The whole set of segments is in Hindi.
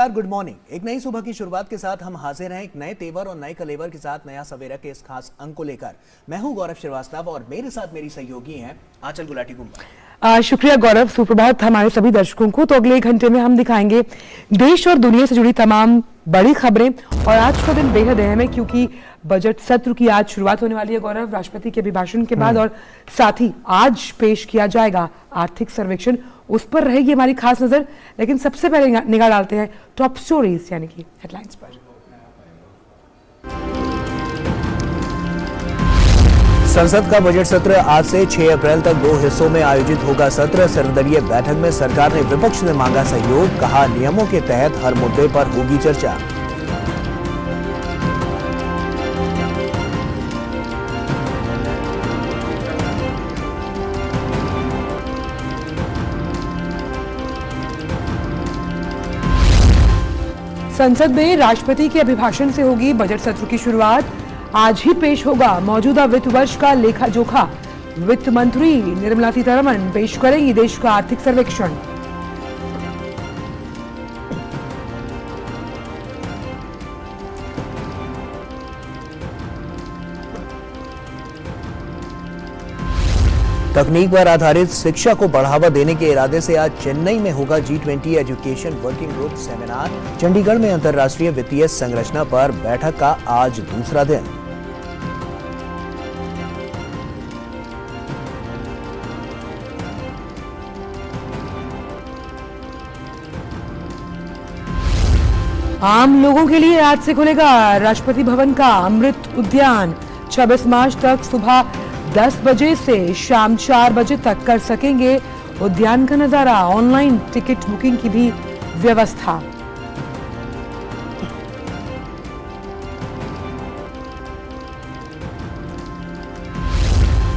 नमस्कार, गुड मॉर्निंग। एक नई सुबह की शुरुआत के साथ हम हाजिर हैं एक नए तेवर और नए कलेवर के साथ नया सवेरा के इस खास अंक को लेकर। मैं हूं गौरव श्रीवास्तव और मेरे साथ मेरी सहयोगी हैं आंचल गुलाटी गुम्बा। शुक्रिया गौरव। सुप्रभात हमारे सभी दर्शकों को। तो अगले 1 घंटे में हम दिखाएंगे देश और दुनिया से जुड़ी तमाम बड़ी खबरें। और आज का दिन बेहद अहम है क्योंकि बजट सत्र की आज शुरुआत होने वाली है गौरव, राष्ट्रपति के अभिभाषण के बाद। और साथ ही आज पेश किया जाएगा आर्थिक सर्वेक्षण, उस पर रहेगी हमारी खास नजर। लेकिन सबसे पहले निगाह डालते हैं टॉप स्टोरीज यानी कि हेडलाइंस पर। संसद का बजट सत्र आज से 6 अप्रैल तक 2 हिस्सों में आयोजित होगा सत्र। सर्वदलीय बैठक में सरकार ने विपक्ष से मांगा सहयोग, कहा नियमों के तहत हर मुद्दे पर होगी चर्चा। संसद में राष्ट्रपति के अभिभाषण से होगी बजट सत्र की शुरुआत। आज ही पेश होगा मौजूदा वित्त वर्ष का लेखा जोखा। वित्त मंत्री निर्मला सीतारमण पेश करेंगी देश का आर्थिक सर्वेक्षण। तकनीक पर आधारित शिक्षा को बढ़ावा देने के इरादे से आज चेन्नई में होगा G20 education working group seminar. Chandigarh में अंतर्राष्ट्रीय वित्तीय संरचना पर बैठक का आज दूसरा दिन। आम लोगों के लिए आज से खुलेगा राष्ट्रपति भवन का अमृत उद्यान। 26 मार्च तक सुबह 10 बजे से शाम 4 बजे तक कर सकेंगे उद्यान का नजारा। ऑनलाइन टिकट बुकिंग की भी व्यवस्था।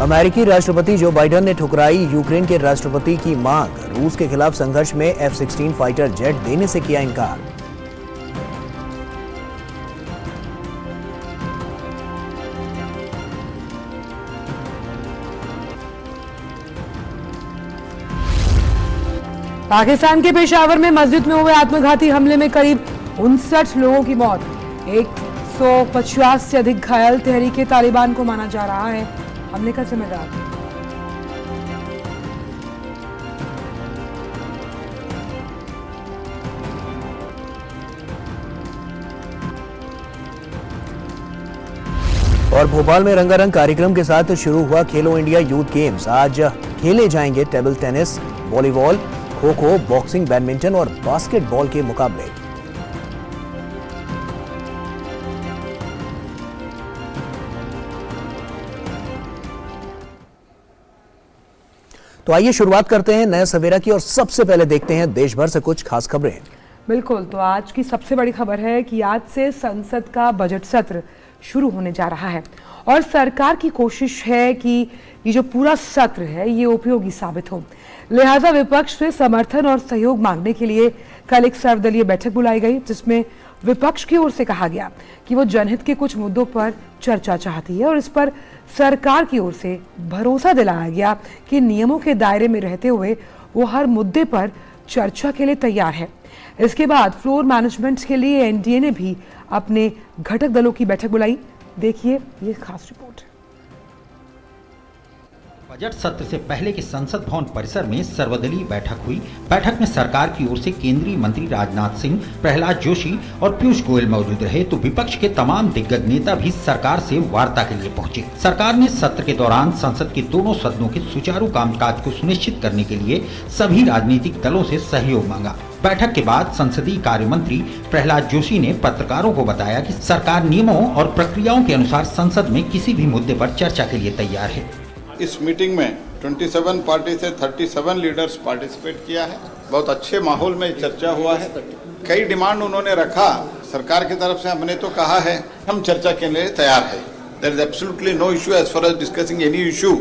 अमेरिकी राष्ट्रपति जो बाइडेन ने ठुकराई यूक्रेन के राष्ट्रपति की मांग। रूस के खिलाफ संघर्ष में F-16 फाइटर जेट देने से किया इनकार। पाकिस्तान के पेशावर में मस्जिद में हुए आत्मघाती हमले में करीब 59 लोगों की मौत, 150 से अधिक घायल। तहरीके तालिबान को माना जा रहा है हमले का जिम्मेदार। और भोपाल में रंगारंग कार्यक्रम के साथ शुरू हुआ खेलो इंडिया यूथ गेम्स। आज खेले जाएंगे table tennis, volleyball, kho-kho, boxing, badminton और बास्केटबॉल के मुकाबले। तो आइए शुरुआत करते हैं नए सवेरा की और सबसे पहले देखते हैं देश भर से कुछ खास खबरें। बिल्कुल, तो आज की सबसे बड़ी खबर है कि आज से संसद का बजट सत्र शुरू होने जा रहा है और सरकार की कोशिश है कि ये जो पूरा सत्र है ये उपयोगी साबित हो। लिहाजा विपक्ष से समर्थन और सहयोग मांगने के लिए कल एक सर्वदलीय बैठक बुलाई गई, जिसमें विपक्ष की ओर से कहा गया कि वो जनहित के कुछ मुद्दों पर चर्चा चाहती है और इस पर सरकार की ओर से भरोसा दिलाया गया कि नियमों के दायरे में रहते हुए वो हर मुद्दे पर चर्चा के लिए तैयार है। इसके बाद फ्लोर मैनेजमेंट के लिए एनडीए ने भी अपने घटक दलों की बैठक बुलाई। देखिए ये खास रिपोर्ट। बजट सत्र से पहले के संसद भवन परिसर में सर्वदलीय बैठक हुई। बैठक में सरकार की ओर से केंद्रीय मंत्री राजनाथ सिंह, प्रहलाद जोशी और पीयूष गोयल मौजूद रहे, तो विपक्ष के तमाम दिग्गज नेता भी सरकार से वार्ता के लिए पहुंचे। सरकार ने सत्र के दौरान संसद के दोनों सदनों के सुचारू कामकाज को सुनिश्चित करने के लिए सभी राजनीतिक दलों से सहयोग मांगा। बैठक के बाद संसदीय कार्य मंत्री प्रहलाद जोशी ने पत्रकारों को बताया कि सरकार नियमों और प्रक्रियाओं के अनुसार संसद में किसी भी मुद्दे पर चर्चा के लिए तैयार है। इस मीटिंग में 27 पार्टी से 37 लीडर्स पार्टिसिपेट किया है। बहुत अच्छे माहौल में चर्चा हुआ है। कई डिमांड उन्होंने रखा। सरकार की तरफ से हमने तो कहा है हम चर्चा के लिए तैयार है। There is absolutely no issue as far as discussing any issue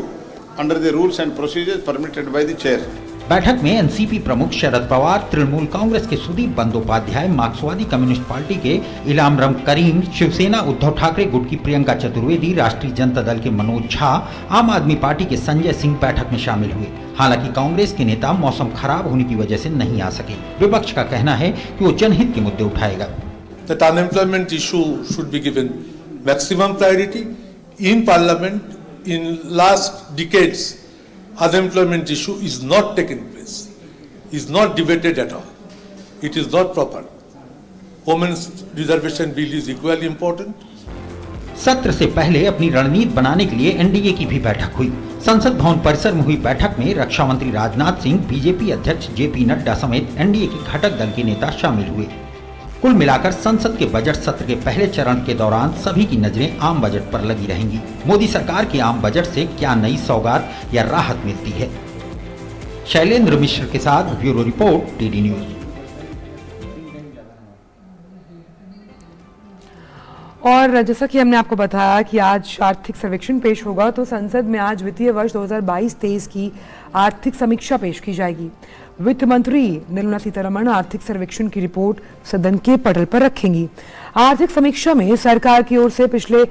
under the rules and procedures permitted by the chair. बैठक में एनसीपी प्रमुख शरद पवार, तृणमूल कांग्रेस के सुदीप बंदोपाध्याय, मार्क्सवादी कम्युनिस्ट पार्टी के इलामरम करीम, शिवसेना उद्धव ठाकरे गुट की प्रियंका चतुर्वेदी, राष्ट्रीय जनता दल के मनोज झा, आम आदमी पार्टी के संजय सिंह बैठक में शामिल हुए। हालांकि कांग्रेस के नेता मौसम खराब होने की वजह से नहीं आ सके। विपक्ष का कहना है कि वो जनहित के मुद्दे उठाएगा। That unemployment issue should be given maximum priority in Parliament. In last decades, unemployment issue is not taken place, is not debated at all. It is not proper. Women's reservation bill is equally important. सत्र से पहले अपनी रणनीति बनाने के लिए एनडीए की भी बैठक हुई। संसद भवन परिसर में हुई बैठक में रक्षा मंत्री राजनाथ सिंह, बीजेपी अध्यक्ष जेपी नड्डा समेत एनडीए के घटक दल के नेता शामिल हुए। कुल मिलाकर संसद के बजट सत्र के पहले चरण के दौरान सभी की नजरें आम बजट पर लगी रहेंगी। मोदी सरकार के आम बजट से क्या नई सौगात या राहत मिलती है? शैलेंद्र मिश्र के साथ ब्यूरो रिपोर्ट, डीडी न्यूज। और जैसा कि हमने आपको बताया कि आज आर्थिक सर्वेक्षण पेश होगा, तो संसद में आज वित्तीय वर्ष 2022-23 की आर्थिक समीक्षा पेश की जाएगी। वित्त मंत्री निर्मला सीतारमण आर्थिक सर्वेक्षण की रिपोर्ट सदन के पटल पर रखेंगी। आर्थिक समीक्षा में सरकार की ओर से पिछले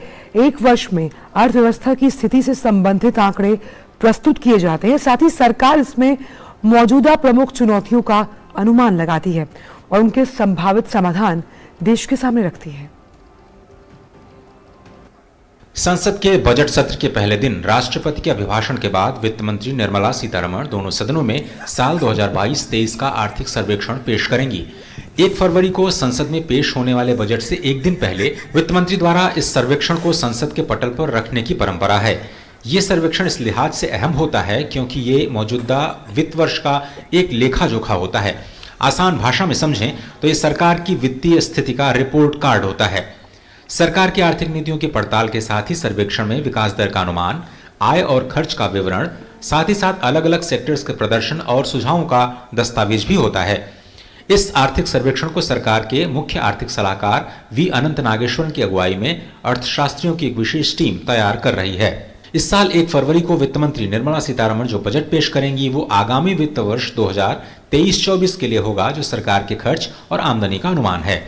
एक वर्ष में अर्थव्यवस्था की स्थिति से संबंधित आंकड़े प्रस्तुत किए जाते हैं। साथ ही सरकार इसमें मौजूदा प्रमुख चुनौतियों का अनुमान लगाती है और उनके संभावित समाधान देश के सामने रखती है। संसद के बजट सत्र के पहले दिन राष्ट्रपति के अभिभाषण के बाद वित्त मंत्री निर्मला सीतारमण दोनों सदनों में साल 2022-23 का आर्थिक सर्वेक्षण पेश करेंगी। 1 फरवरी को संसद में पेश होने वाले बजट से एक दिन पहले वित्त मंत्री द्वारा इस सर्वेक्षण को संसद के पटल पर रखने की परंपरा है। ये सर्वेक्षण इस लिहाज से अहम होता है क्योंकि ये मौजूदा वित्त वर्ष का एक लेखा जोखा होता है। आसान भाषा में समझें तो ये सरकार की वित्तीय स्थिति का रिपोर्ट कार्ड होता है। सरकार की आर्थिक नीतियों की पड़ताल के साथ ही सर्वेक्षण में विकास दर का अनुमान, आय और खर्च का विवरण, साथ ही साथ अलग अलग सेक्टर्स के प्रदर्शन और सुझावों का दस्तावेज भी होता है। इस आर्थिक सर्वेक्षण को सरकार के मुख्य आर्थिक सलाहकार वी अनंत नागेश्वरन की अगुवाई में अर्थशास्त्रियों की एक विशेष टीम तैयार कर रही है। इस साल 1 फरवरी को वित्त मंत्री निर्मला सीतारमण जो बजट पेश करेंगी वो आगामी वित्त वर्ष 2023-24 के लिए होगा, जो सरकार के खर्च और आमदनी का अनुमान है।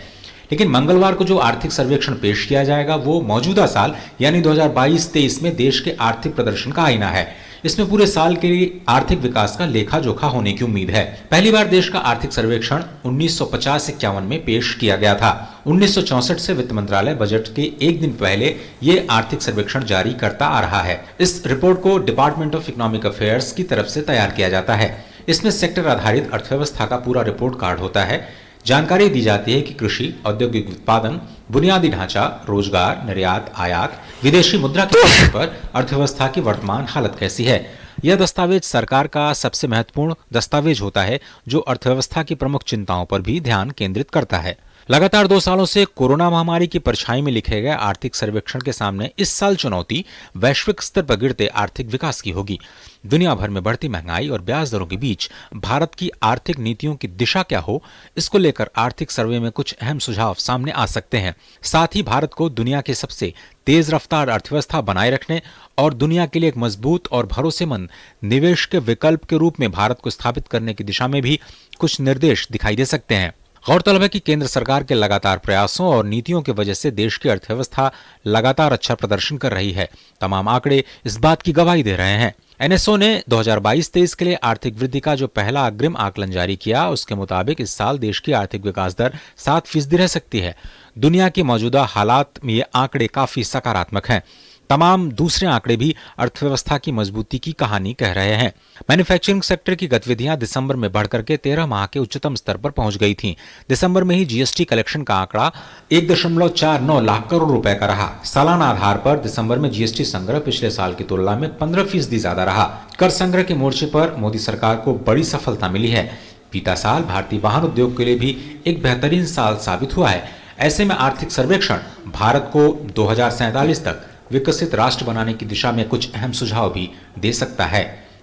लेकिन मंगलवार को जो आर्थिक सर्वेक्षण पेश किया जाएगा वो मौजूदा साल यानी 2022-23 में देश के आर्थिक प्रदर्शन का आईना है। इसमें पूरे साल के लिए आर्थिक विकास का लेखा जोखा होने की उम्मीद है। पहली बार देश का आर्थिक सर्वेक्षण 1950-51 में पेश किया गया था। 1964 से वित्त मंत्रालय बजट के एक दिन पहले ये आर्थिक सर्वेक्षण जारी करता आ रहा है। इस रिपोर्ट को डिपार्टमेंट ऑफ इकोनॉमिक अफेयर्स की तरफ से तैयार किया जाता है। इसमें सेक्टर आधारित अर्थव्यवस्था का पूरा रिपोर्ट कार्ड होता है। जानकारी दी जाती है कि कृषि, औद्योगिक उत्पादन, बुनियादी ढांचा, रोजगार, निर्यात, आयात, विदेशी मुद्रा के स्तर पर अर्थव्यवस्था की वर्तमान हालत कैसी है। यह दस्तावेज सरकार का सबसे महत्वपूर्ण दस्तावेज होता है जो अर्थव्यवस्था की प्रमुख चिंताओं पर भी ध्यान केंद्रित करता है। लगातार 2 सालों से कोरोना महामारी की परछाई में लिखे गए आर्थिक सर्वेक्षण के सामने इस साल चुनौती वैश्विक स्तर पर गिरते आर्थिक विकास की होगी। दुनिया भर में बढ़ती महंगाई और ब्याज दरों के बीच भारत की आर्थिक नीतियों की दिशा क्या हो, इसको लेकर आर्थिक सर्वे में कुछ अहम सुझाव सामने आ सकते हैं। साथ ही भारत को दुनिया के सबसे तेज रफ्तार अर्थव्यवस्था बनाए रखने और दुनिया के लिए एक मजबूत और भरोसेमंद निवेश के विकल्प के रूप में भारत को स्थापित करने की दिशा में भी कुछ निर्देश दिखाई दे सकते हैं। गौरतलब है कि केंद्र सरकार के लगातार प्रयासों और नीतियों की वजह से देश की अर्थव्यवस्था लगातार अच्छा प्रदर्शन कर रही है। तमाम आंकड़े इस बात की गवाही दे रहे हैं। एनएसओ ने 2022-23 के लिए आर्थिक वृद्धि का जो पहला अग्रिम आकलन जारी किया, उसके मुताबिक इस साल देश की आर्थिक विकास दर 7% रह सकती है। दुनिया की मौजूदा हालात में ये आंकड़े काफी सकारात्मक हैं। तमाम दूसरे आंकड़े भी अर्थव्यवस्था की मजबूती की कहानी कह रहे हैं। मैन्युफैक्चरिंग सेक्टर की गतिविधियां दिसंबर में बढ़कर के 13 माह के उच्चतम स्तर पर पहुंच गई थीं। दिसंबर में ही जीएसटी कलेक्शन का आंकड़ा 1.49 लाख करोड़ रुपए का रहा। सालाना आधार पर दिसंबर में जीएसटी संग्रह पिछले साल की तुलना में 15% ज्यादा रहा। कर संग्रह के मोर्चे पर मोदी सरकार को बड़ी सफलता मिली है। बीता साल भारतीय वाहन उद्योग के लिए भी एक बेहतरीन साल साबित हुआ है। ऐसे में आर्थिक सर्वेक्षण भारत को 2047 तक विकसित राष्ट्र बनाने की दिशा में कुछ अहम सुझाव भी दे सकता है।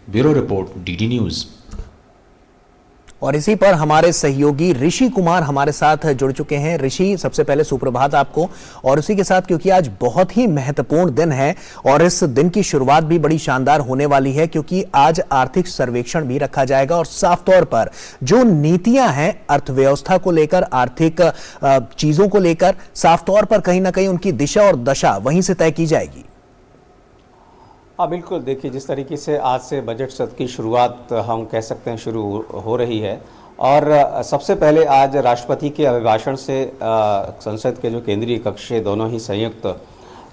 Bureau report, DD news. और इसी पर हमारे सहयोगी ऋषि कुमार हमारे साथ जुड़ चुके हैं। ऋषि, सबसे पहले सुप्रभात आपको। और उसी के साथ, क्योंकि आज बहुत ही महत्वपूर्ण दिन है और इस दिन की शुरुआत भी बड़ी शानदार होने वाली है, क्योंकि आज आर्थिक सर्वेक्षण भी रखा जाएगा और साफ तौर पर जो नीतियां हैं अर्थव्यवस्था को लेकर, आर्थिक चीजों को लेकर, साफ तौर पर कहीं ना कहीं उनकी दिशा और दशा वहीं से तय की जाएगी। हाँ बिल्कुल, देखिए जिस तरीके से आज से बजट सत्र की शुरुआत हम कह सकते हैं शुरू हो रही है, और सबसे पहले आज राष्ट्रपति के अभिभाषण से संसद के जो केंद्रीय कक्ष है दोनों ही संयुक्त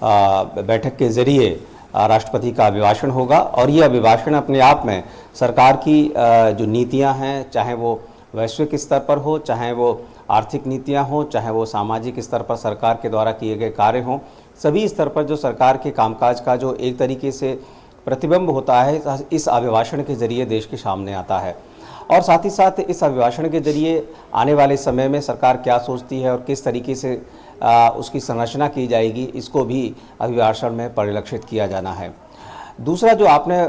बैठक के जरिए राष्ट्रपति का अभिभाषण होगा। और ये अभिभाषण अपने आप में सरकार की जो नीतियां हैं, चाहे वो वैश्विक स्तर पर हो, चाहे वो आर्थिक नीतियां हों, चाहे वो सामाजिक स्तर पर सरकार के द्वारा किए गए कार्य हों, सभी स्तर पर जो सरकार के कामकाज का जो एक तरीके से प्रतिबिंब होता है इस अभिभाषण के जरिए देश के सामने आता है। और साथ ही साथ इस अभिभाषण के जरिए आने वाले समय में सरकार क्या सोचती है और किस तरीके से उसकी संरचना की जाएगी, इसको भी अभिभाषण में परिलक्षित किया जाना है। दूसरा जो आपने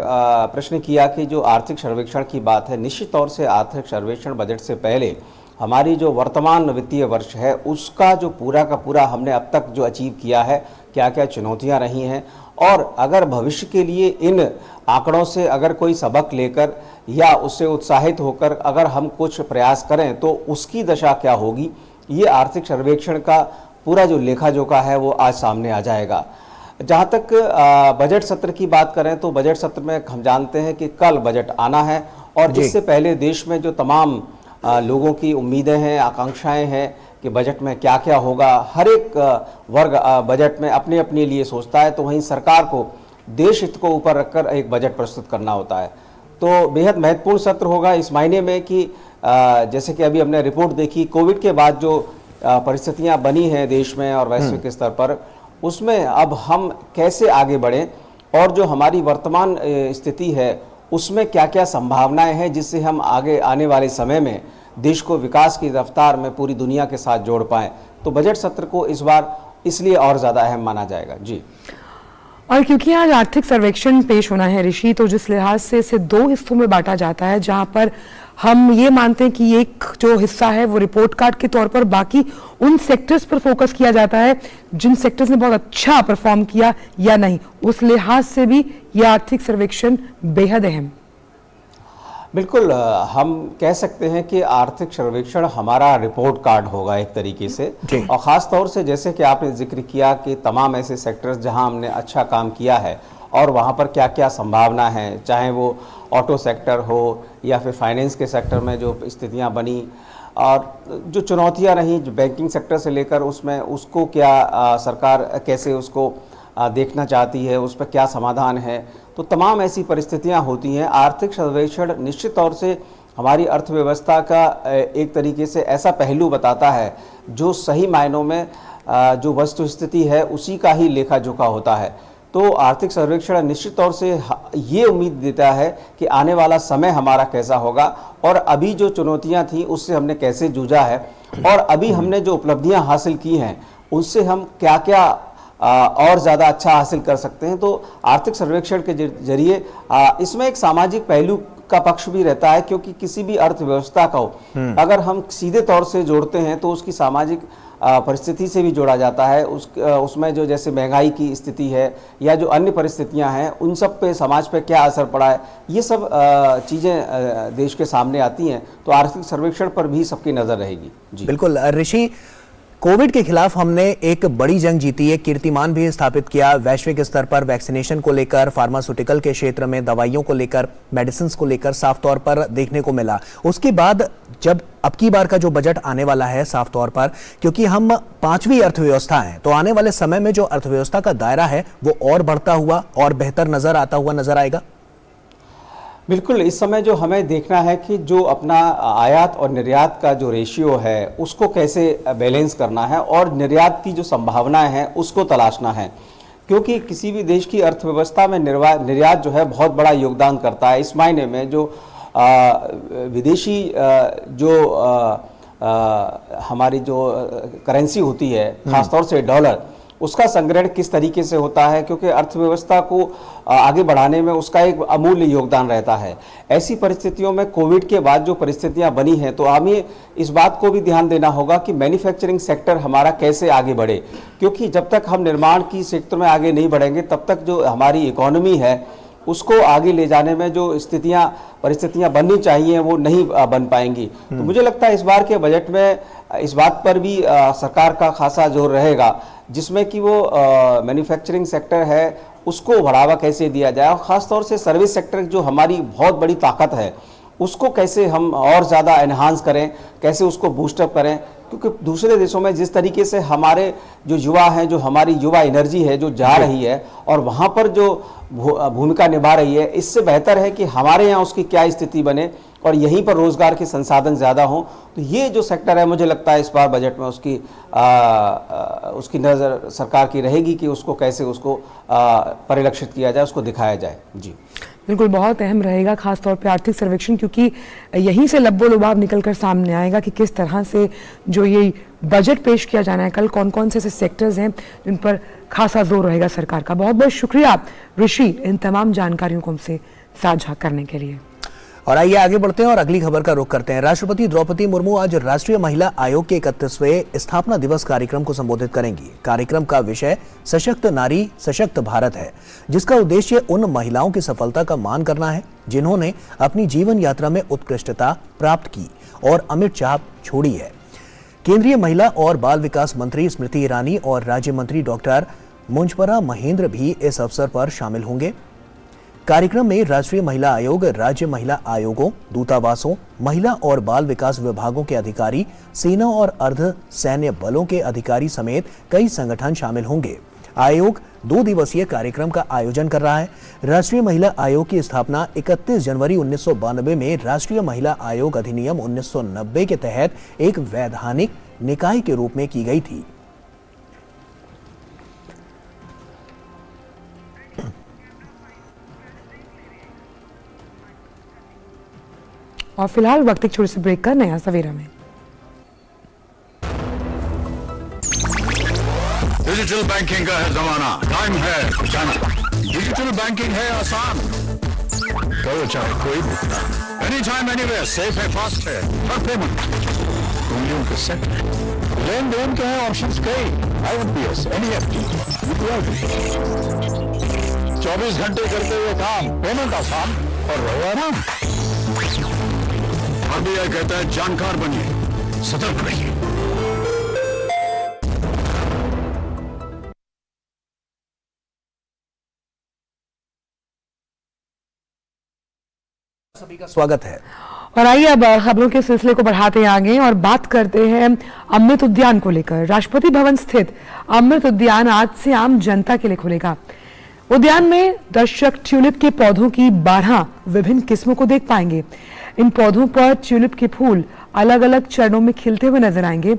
प्रश्न किया कि जो आर्थिक सर्वेक्षण की बात है, निश्चित तौर से आर्थिक सर्वेक्षण बजट से पहले हमारी जो वर्तमान वित्तीय वर्ष है उसका जो पूरा का पूरा हमने अब तक जो अचीव किया है, क्या क्या चुनौतियां रही हैं, और अगर भविष्य के लिए इन आंकड़ों से अगर कोई सबक लेकर या उससे उत्साहित होकर अगर हम कुछ प्रयास करें तो उसकी दशा क्या होगी, ये आर्थिक सर्वेक्षण का पूरा जो लेखा जोखा है वो आज सामने आ जाएगा। जहाँ तक बजट सत्र की बात करें तो बजट सत्र में हम जानते हैं कि कल बजट आना है, और इससे पहले देश में जो तमाम लोगों की उम्मीदें हैं, आकांक्षाएं हैं कि बजट में क्या क्या होगा, हर एक वर्ग बजट में अपने अपने लिए सोचता है, तो वहीं सरकार को देश हित को ऊपर रखकर एक बजट प्रस्तुत करना होता है। तो बेहद महत्वपूर्ण सत्र होगा इस मायने में कि जैसे कि अभी हमने रिपोर्ट देखी, कोविड के बाद जो परिस्थितियां बनी हैं देश में और वैश्विक स्तर पर, उसमें अब हम कैसे आगे बढ़ें और जो हमारी वर्तमान स्थिति है उसमें क्या क्या संभावनाएं हैं जिससे हम आगे आने वाले समय में देश को विकास की रफ्तार में पूरी दुनिया के साथ जोड़ पाएं। तो बजट सत्र को इस बार इसलिए और ज़्यादा अहम माना जाएगा। जी, और क्योंकि आज आर्थिक सर्वेक्षण पेश होना है ऋषि, तो जिस लिहाज से इसे दो हिस्सों में बांटा जाता है, जहां पर हम ये मानते हैं कि एक जो हिस्सा है वो रिपोर्ट कार्ड के तौर पर, बाकी उन सेक्टर्स पर फोकस किया जाता है जिन सेक्टर्स ने बहुत अच्छा परफॉर्म किया या नहीं, उस लिहाज से भी ये आर्थिक सर्वेक्षण बेहद अहम। बिल्कुल, हम कह सकते हैं कि आर्थिक सर्वेक्षण हमारा रिपोर्ट कार्ड होगा एक तरीके से, और ख़ास तौर से जैसे कि आपने जिक्र किया कि तमाम ऐसे सेक्टर्स जहां हमने अच्छा काम किया है और वहां पर क्या क्या संभावना है, चाहे वो ऑटो सेक्टर हो या फिर फाइनेंस के सेक्टर में जो स्थितियां बनी, और जो चुनौतियां रहीं जो बैंकिंग सेक्टर से लेकर उसमें उसको क्या सरकार कैसे उसको देखना चाहती है, उस पर क्या समाधान है, तो तमाम ऐसी परिस्थितियां होती हैं। आर्थिक सर्वेक्षण निश्चित तौर से हमारी अर्थव्यवस्था का एक तरीके से ऐसा पहलू बताता है जो सही मायनों में जो वस्तु स्थिति है उसी का ही लेखा जोखा होता है। तो आर्थिक सर्वेक्षण निश्चित तौर से ये उम्मीद देता है कि आने वाला समय हमारा कैसा होगा और अभी जो चुनौतियां थी उससे हमने कैसे जूझा है, और अभी हमने जो उपलब्धियां हासिल की हैं उनसे हम क्या क्या और ज़्यादा अच्छा हासिल कर सकते हैं। तो आर्थिक सर्वेक्षण के जरिए इसमें एक सामाजिक पहलू का पक्ष भी रहता है, क्योंकि किसी भी अर्थव्यवस्था को अगर हम सीधे तौर से जोड़ते हैं तो उसकी सामाजिक परिस्थिति से भी जोड़ा जाता है। उसमें जो जैसे महंगाई की स्थिति है या जो अन्य परिस्थितियां हैं उन सब पे समाज पे क्या असर पड़ा है, ये सब चीज़ें देश के सामने आती हैं। तो आर्थिक सर्वेक्षण पर भी सबकी नज़र रहेगी। जी बिल्कुल ऋषि, कोविड के खिलाफ हमने एक बड़ी जंग जीती है, कीर्तिमान भी स्थापित किया वैश्विक स्तर पर, वैक्सीनेशन को लेकर, फार्मास्यूटिकल के क्षेत्र में, दवाइयों को लेकर, मेडिसिन को लेकर साफ तौर पर देखने को मिला। उसके बाद जब अब की बार का जो बजट आने वाला है साफ तौर पर, क्योंकि हम पांचवी अर्थव्यवस्था हैं, तो आने वाले समय में जो अर्थव्यवस्था का दायरा है वो और बढ़ता हुआ और बेहतर नजर आता हुआ नजर आएगा। बिल्कुल, इस समय जो हमें देखना है कि जो अपना आयात और निर्यात का जो रेशियो है उसको कैसे बैलेंस करना है, और निर्यात की जो संभावनाएं हैं उसको तलाशना है, क्योंकि किसी भी देश की अर्थव्यवस्था में निर्यात जो है बहुत बड़ा योगदान करता है। इस मायने में जो विदेशी जो हमारी जो करेंसी होती है, खासतौर से डॉलर, उसका संग्रहण किस तरीके से होता है, क्योंकि अर्थव्यवस्था को आगे बढ़ाने में उसका एक अमूल्य योगदान रहता है। ऐसी परिस्थितियों में कोविड के बाद जो परिस्थितियां बनी हैं, तो हमें इस बात को भी ध्यान देना होगा कि मैन्युफैक्चरिंग सेक्टर हमारा कैसे आगे बढ़े, क्योंकि जब तक हम निर्माण की सेक्टर में आगे नहीं बढ़ेंगे तब तक जो हमारी इकोनॉमी है उसको आगे ले जाने में जो परिस्थितियां बननी चाहिए वो नहीं बन पाएंगी। तो मुझे लगता है इस बार के बजट में इस बात पर भी सरकार का खासा जोर रहेगा, जिसमें कि वो मैन्युफैक्चरिंग सेक्टर है उसको बढ़ावा कैसे दिया जाए, और ख़ासतौर से सर्विस सेक्टर जो हमारी बहुत बड़ी ताकत है उसको कैसे हम और ज़्यादा एनहांस करें, कैसे उसको बूस्टअप करें। क्योंकि दूसरे देशों में जिस तरीके से हमारे जो युवा हैं, जो हमारी युवा एनर्जी है जो जा रही है और वहाँ पर जो भूमिका निभा रही है, इससे बेहतर है कि हमारे यहाँ उसकी क्या स्थिति बने और यहीं पर रोजगार के संसाधन ज़्यादा हों। तो ये जो सेक्टर है मुझे लगता है इस बार बजट में उसकी नज़र सरकार की रहेगी कि उसको कैसे उसको परिलक्षित किया जाए, उसको दिखाया जाए। जी बिल्कुल, बहुत अहम रहेगा खासतौर पे आर्थिक सर्वेक्षण, क्योंकि यहीं से लब्बो लुबाब निकलकर सामने आएगा कि किस तरह से जो ये बजट पेश किया जाना है कल, कौन कौन से ऐसे सेक्टर्स हैं जिन पर खासा जोर रहेगा सरकार का। बहुत बहुत शुक्रिया ऋषि इन तमाम जानकारियों को हमसे साझा करने के लिए। और आइए आगे बढ़ते हैं और अगली खबर का रुख करते हैं। राष्ट्रपति द्रौपदी मुर्मू आज राष्ट्रीय महिला आयोग के 31वें स्थापना दिवस कार्यक्रम को संबोधित करेंगी। कार्यक्रम का विषय सशक्त नारी सशक्त भारत है, जिसका उद्देश्य उन महिलाओं की सफलता का मान करना है जिन्होंने अपनी जीवन यात्रा में उत्कृष्टता प्राप्त की और अमिट छाप छोड़ी है। केंद्रीय महिला और बाल विकास मंत्री स्मृति ईरानी और राज्य मंत्री डॉक्टर मुंजपरा महेंद्र भी इस अवसर पर शामिल होंगे। कार्यक्रम में राष्ट्रीय महिला आयोग, राज्य महिला आयोगों, दूतावासों, महिला और बाल विकास विभागों के अधिकारी, सेना और अर्ध सैन्य बलों के अधिकारी समेत कई संगठन शामिल होंगे। आयोग 2 दिवसीय कार्यक्रम का आयोजन कर रहा है। राष्ट्रीय महिला आयोग की स्थापना 31 जनवरी 1992 में राष्ट्रीय महिला आयोग अधिनियम 1990 के तहत एक वैधानिक निकाय के रूप में की गई थी। और फिलहाल वक्त एक छोटे से ब्रेक का, नया सवेरा में। डिजिटल बैंकिंग का है जमाना, टाइम है जाना। डिजिटल बैंकिंग है आसान, करो चाहे कोई भी, एनी टाइम एनीवेयर, सेफ है, फास्ट है, हर पेमेंट उंगलियों के सेट है। लेन देन के हैं ऑप्शंस कई, IMPS, NEFT, UPI, 24 घंटे करते हुए काम, पेमेंट आसान और रहो आराम। RBI कहता है जानकार बनिए, सतर्क रहिए। सभी का स्वागत है। और आइए अब खबरों के सिलसिले को बढ़ाते हैं आगे और बात करते हैं अमृत उद्यान को लेकर। राष्ट्रपति भवन स्थित अमृत उद्यान आज से आम जनता के लिए खुलेगा। उद्यान में दर्शक ट्यूलिप के पौधों की 12 विभिन्न किस्मों को देख पाएंगे। इन पौधों पर ट्यूलिप के फूल अलग अलग चरणों में खिलते हुए नजर आएंगे।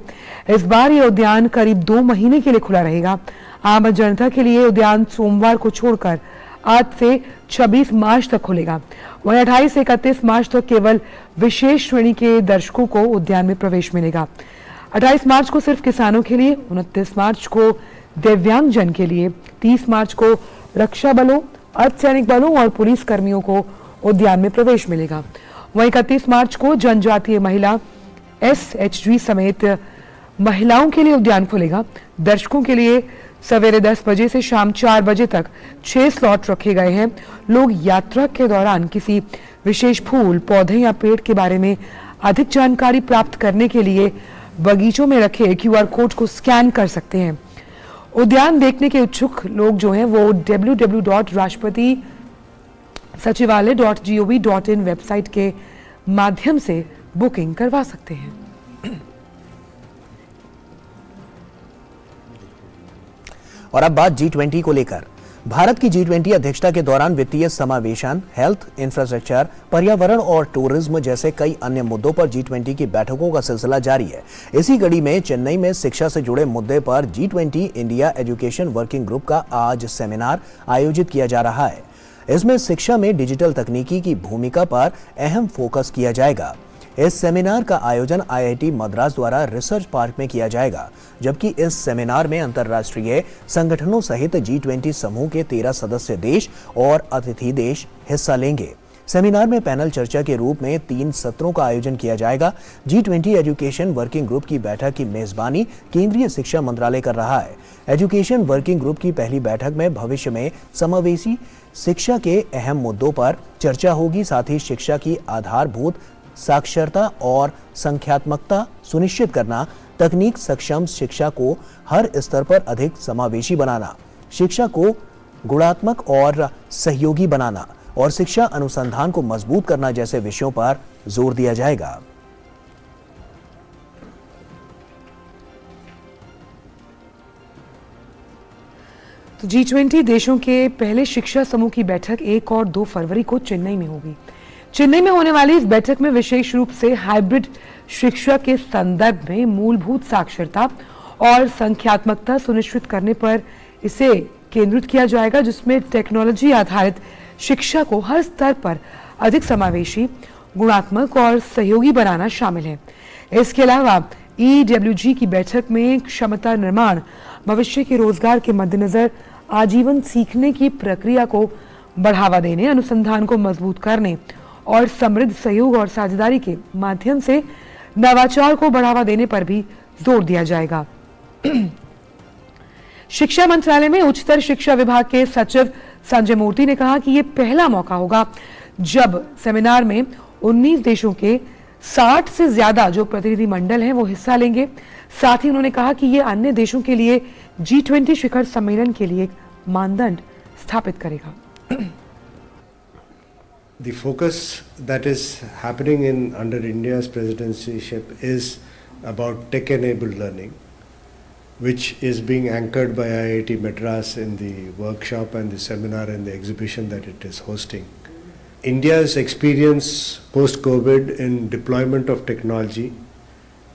इस बार ये उद्यान करीब 2 महीने के लिए खुला रहेगा। आम जनता के लिए उद्यान सोमवार को छोड़कर आज से 26 मार्च तक खुलेगा। वहीं 28 से 31 मार्च तक केवल विशेष श्रेणी के दर्शकों को उद्यान में प्रवेश मिलेगा। 28 मार्च को सिर्फ किसानों के लिए, 29 मार्च को दिव्यांगजन के लिए, 30 मार्च को रक्षा बलों, अर्धसैनिक बलों और पुलिस कर्मियों को उद्यान में प्रवेश मिलेगा। वहीं 31 मार्च को जनजातीय महिला SHG समेत महिलाओं के लिए उद्यान खुलेगा। दर्शकों के लिए सवेरे 10 बजे से शाम 4 बजे तक 6 स्लॉट रखे गए हैं। लोग यात्रा के दौरान किसी विशेष फूल, पौधे या पेड़ के बारे में अधिक जानकारी प्राप्त करने के लिए बगीचों में रखे QR कोड को स्कैन कर सकते हैं। उद्यान देखने के इच्छुक लोग जो हैं वो www.rashtrapati-sachivale.gov.in वेबसाइट के माध्यम से बुकिंग करवा सकते हैं। और अब बात G20 को लेकर। भारत की G20 अध्यक्षता के दौरान वित्तीय समावेशन, हेल्थ, इंफ्रास्ट्रक्चर, पर्यावरण और टूरिज्म जैसे कई अन्य मुद्दों पर G20 की बैठकों का सिलसिला जारी है। इसी कड़ी में चेन्नई में शिक्षा से जुड़े मुद्दे पर G20 India education working group का आज सेमिनार आयोजित किया जा रहा है। इसमें शिक्षा में डिजिटल तकनीकी की भूमिका पर अहम फोकस किया जाएगा। इस सेमिनार का आयोजन IIT मद्रास द्वारा रिसर्च पार्क में किया जाएगा, जबकि इस सेमिनार में अंतर्राष्ट्रीय संगठनों सहित G20 समूह के 13 सदस्य देश और अतिथि देश हिस्सा लेंगे। सेमिनार में पैनल चर्चा के रूप में 3 सत्रों का आयोजन किया जाएगा। G20 एजुकेशन वर्किंग ग्रुप की बैठक की मेजबानी केंद्रीय शिक्षा मंत्रालय कर रहा है। एजुकेशन वर्किंग ग्रुप की पहली बैठक में भविष्य में समावेशी शिक्षा के अहम मुद्दों पर चर्चा होगी। साथ ही शिक्षा की आधारभूत साक्षरता और संख्यात्मकता सुनिश्चित करना, तकनीक सक्षम शिक्षा को हर स्तर पर अधिक समावेशी बनाना, शिक्षा को गुणात्मक और सहयोगी बनाना और शिक्षा अनुसंधान को मजबूत करना जैसे विषयों पर जोर दिया जाएगा। तो G20 देशों के पहले शिक्षा समूह की बैठक 1 और 2 फरवरी को चेन्नई में होगी। चेन्नई में होने वाली इस बैठक में विशेष रूप से हाइब्रिड शिक्षा के संदर्भ में मूलभूत साक्षरता और संख्यात्मकता सुनिश्चित करने पर इसे केंद्रित किया जाएगा, जिसमें टेक्नोलॉजी आधारित शिक्षा को हर स्तर पर अधिक समावेशी, गुणात्मक और सहयोगी बनाना शामिल है। इसके अलावा EWG की बैठक में क्षमता निर्माण, भविष्य के रोजगार के मद्देनजर आजीवन सीखने की प्रक्रिया को बढ़ावा देने, अनुसंधान को मजबूत करने और समृद्ध सहयोग और साझेदारी के माध्यम से नवाचार को बढ़ावा देने पर भी जोर दिया जाएगा। शिक्षा मंत्रालय में उच्चतर शिक्षा विभाग के सचिव संजय मूर्ति ने कहा कि यह पहला मौका होगा जब सेमिनार में 19 देशों के 60 से ज्यादा जो प्रतिनिधि मंडल हैं वो हिस्सा लेंगे। साथ ही उन्होंने कहा कि यह अन्य देशों के लिए G20 शिखर सम्मेलन के लिए एक मानदंड स्थापित करेगा। The focus that is happening under India's presidencyship is about tech-enabled learning, which is being anchored by IIT Madras in the workshop and the seminar and the exhibition that it is hosting. India's experience post-COVID in deployment of technology,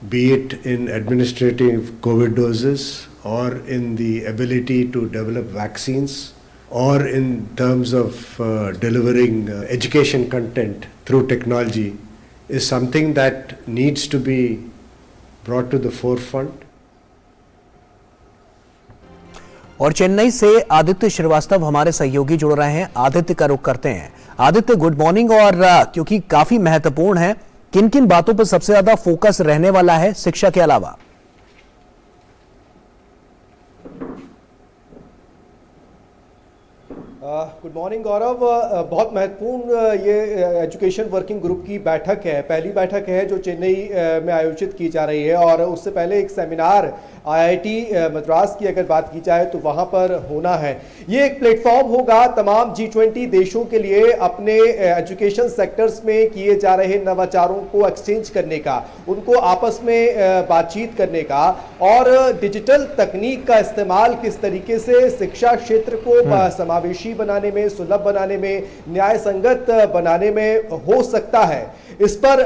be it in administrative COVID doses or in the ability to develop vaccines, or in terms of delivering education content through technology, is something that needs to be brought to the forefront. और चेन्नई से आदित्य श्रीवास्तव हमारे सहयोगी जुड़ रहे हैं। आदित्य का रुख करते हैं। Aditya, good morning. और क्योंकि काफी महत्वपूर्ण है, किन किन बातों पर सबसे ज्यादा फोकस रहने वाला है शिक्षा के अलावा? गुड मॉर्निंग गौरव। बहुत महत्वपूर्ण ये एजुकेशन वर्किंग ग्रुप की बैठक है, पहली बैठक है जो चेन्नई में आयोजित की जा रही है। और उससे पहले एक सेमिनार IIT मद्रास की अगर बात की जाए तो वहाँ पर होना है। ये एक प्लेटफॉर्म होगा तमाम G20 देशों के लिए अपने एजुकेशन सेक्टर्स में किए जा रहे नवाचारों को एक्सचेंज करने का, उनको आपस में बातचीत करने का, और डिजिटल तकनीक का इस्तेमाल किस तरीके से शिक्षा क्षेत्र को समावेशी बनाने में, सुलभ बनाने में, न्याय संगत बनाने में हो सकता है। इस पर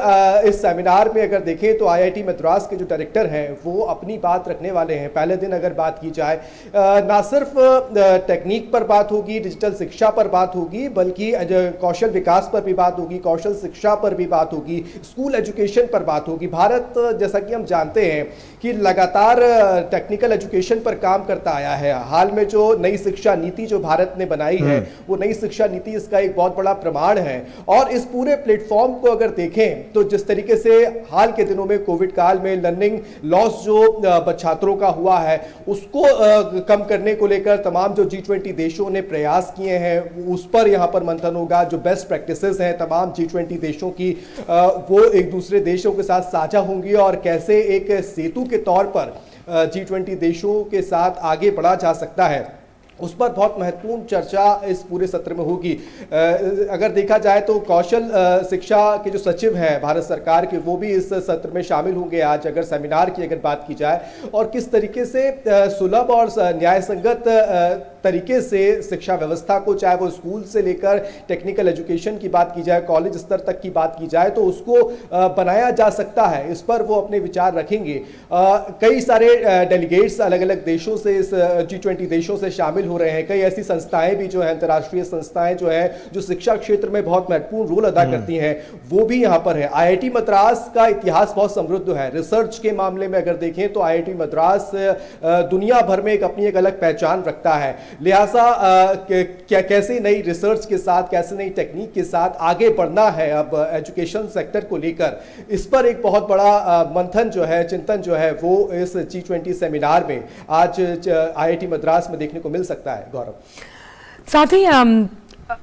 इस सेमिनार में अगर देखें तो IIT मद्रास के जो डायरेक्टर हैं वो अपनी बात रखने वाले हैं। पहले दिन अगर बात की जाए, ना सिर्फ टेक्निक पर बात होगी, डिजिटल शिक्षा पर बात होगी, बल्कि कौशल विकास पर भी बात होगी, कौशल शिक्षा पर भी बात होगी, स्कूल एजुकेशन पर बात होगी। भारत, जैसा कि हम जानते हैं कि लगातार टेक्निकल एजुकेशन पर काम करता आया है। हाल में जो नई शिक्षा नीति जो भारत ने बनाई है, वो नई शिक्षा नीति इसका एक बहुत बड़ा प्रमाण है। और इस पूरे प्लेटफॉर्म को अगर देखें तो जिस तरीके से हाल के दिनों में कोविड काल में लर्निंग लॉस जो छात्रों का हुआ है, उसको कम करने को लेकर तमाम जो G20 देशों ने प्रयास किए हैं, उस पर यहाँ पर मंथन होगा। जो बेस्ट प्रैक्टिसेस हैं तमाम G20 देशों की, वो एक दूसरे देशों के साथ साझा होंगी और कैसे एक सेतु के तौर पर G20 देशों के साथ आगे बढ़ा जा सकता है, उस पर बहुत महत्वपूर्ण चर्चा इस पूरे सत्र में होगी। अगर देखा जाए तो कौशल शिक्षा के जो सचिव हैं भारत सरकार के, वो भी इस सत्र में शामिल होंगे आज, अगर सेमिनार की अगर बात की जाए, और किस तरीके से सुलभ और न्याय संगत तरीके से शिक्षा व्यवस्था को, चाहे वो स्कूल से लेकर टेक्निकल एजुकेशन की बात की जाए, कॉलेज स्तर तक की बात की जाए, तो उसको बनाया जा सकता है। इस पर वो अपने विचार रखेंगे। कई सारे डेलीगेट्स अलग अलग देशों से, इस G20 देशों से शामिल हो रहे हैं। कई ऐसी संस्थाएं भी जो है, अंतर्राष्ट्रीय संस्थाएं जो है, जो शिक्षा क्षेत्र में बहुत महत्वपूर्ण रोल अदा करती हैं, वो भी यहाँ पर है। IIT मद्रास का इतिहास बहुत समृद्ध है। रिसर्च के मामले में अगर देखें तो IIT मद्रास दुनिया भर में अपनी एक अलग पहचान रखता है। लिहाजा कैसे नई रिसर्च के साथ, कैसे नई टेक्निक के साथ आगे बढ़ना है अब एजुकेशन सेक्टर को लेकर, इस पर एक बहुत बड़ा मंथन जो है, चिंतन जो है, वो इस G20 सेमिनार में आज IIT मद्रास में देखने को मिल सकता है। गौरव, साथ ही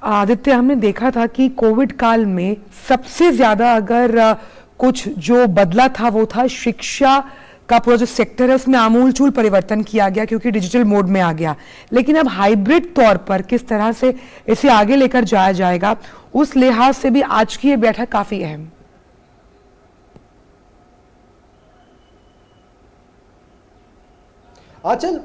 आदित्य, हमने देखा था कि कोविड काल में सबसे ज्यादा अगर कुछ जो बदला था वो था शिक्षा का पूरा जो सेक्टर है, उसमें आमूलचूल परिवर्तन किया गया क्योंकि डिजिटल मोड में आ गया। लेकिन अब हाइब्रिड तौर पर किस तरह से इसे आगे लेकर जाया जाएगा, उस लिहाज से भी आज की ये बैठक काफी अहम। आंचल,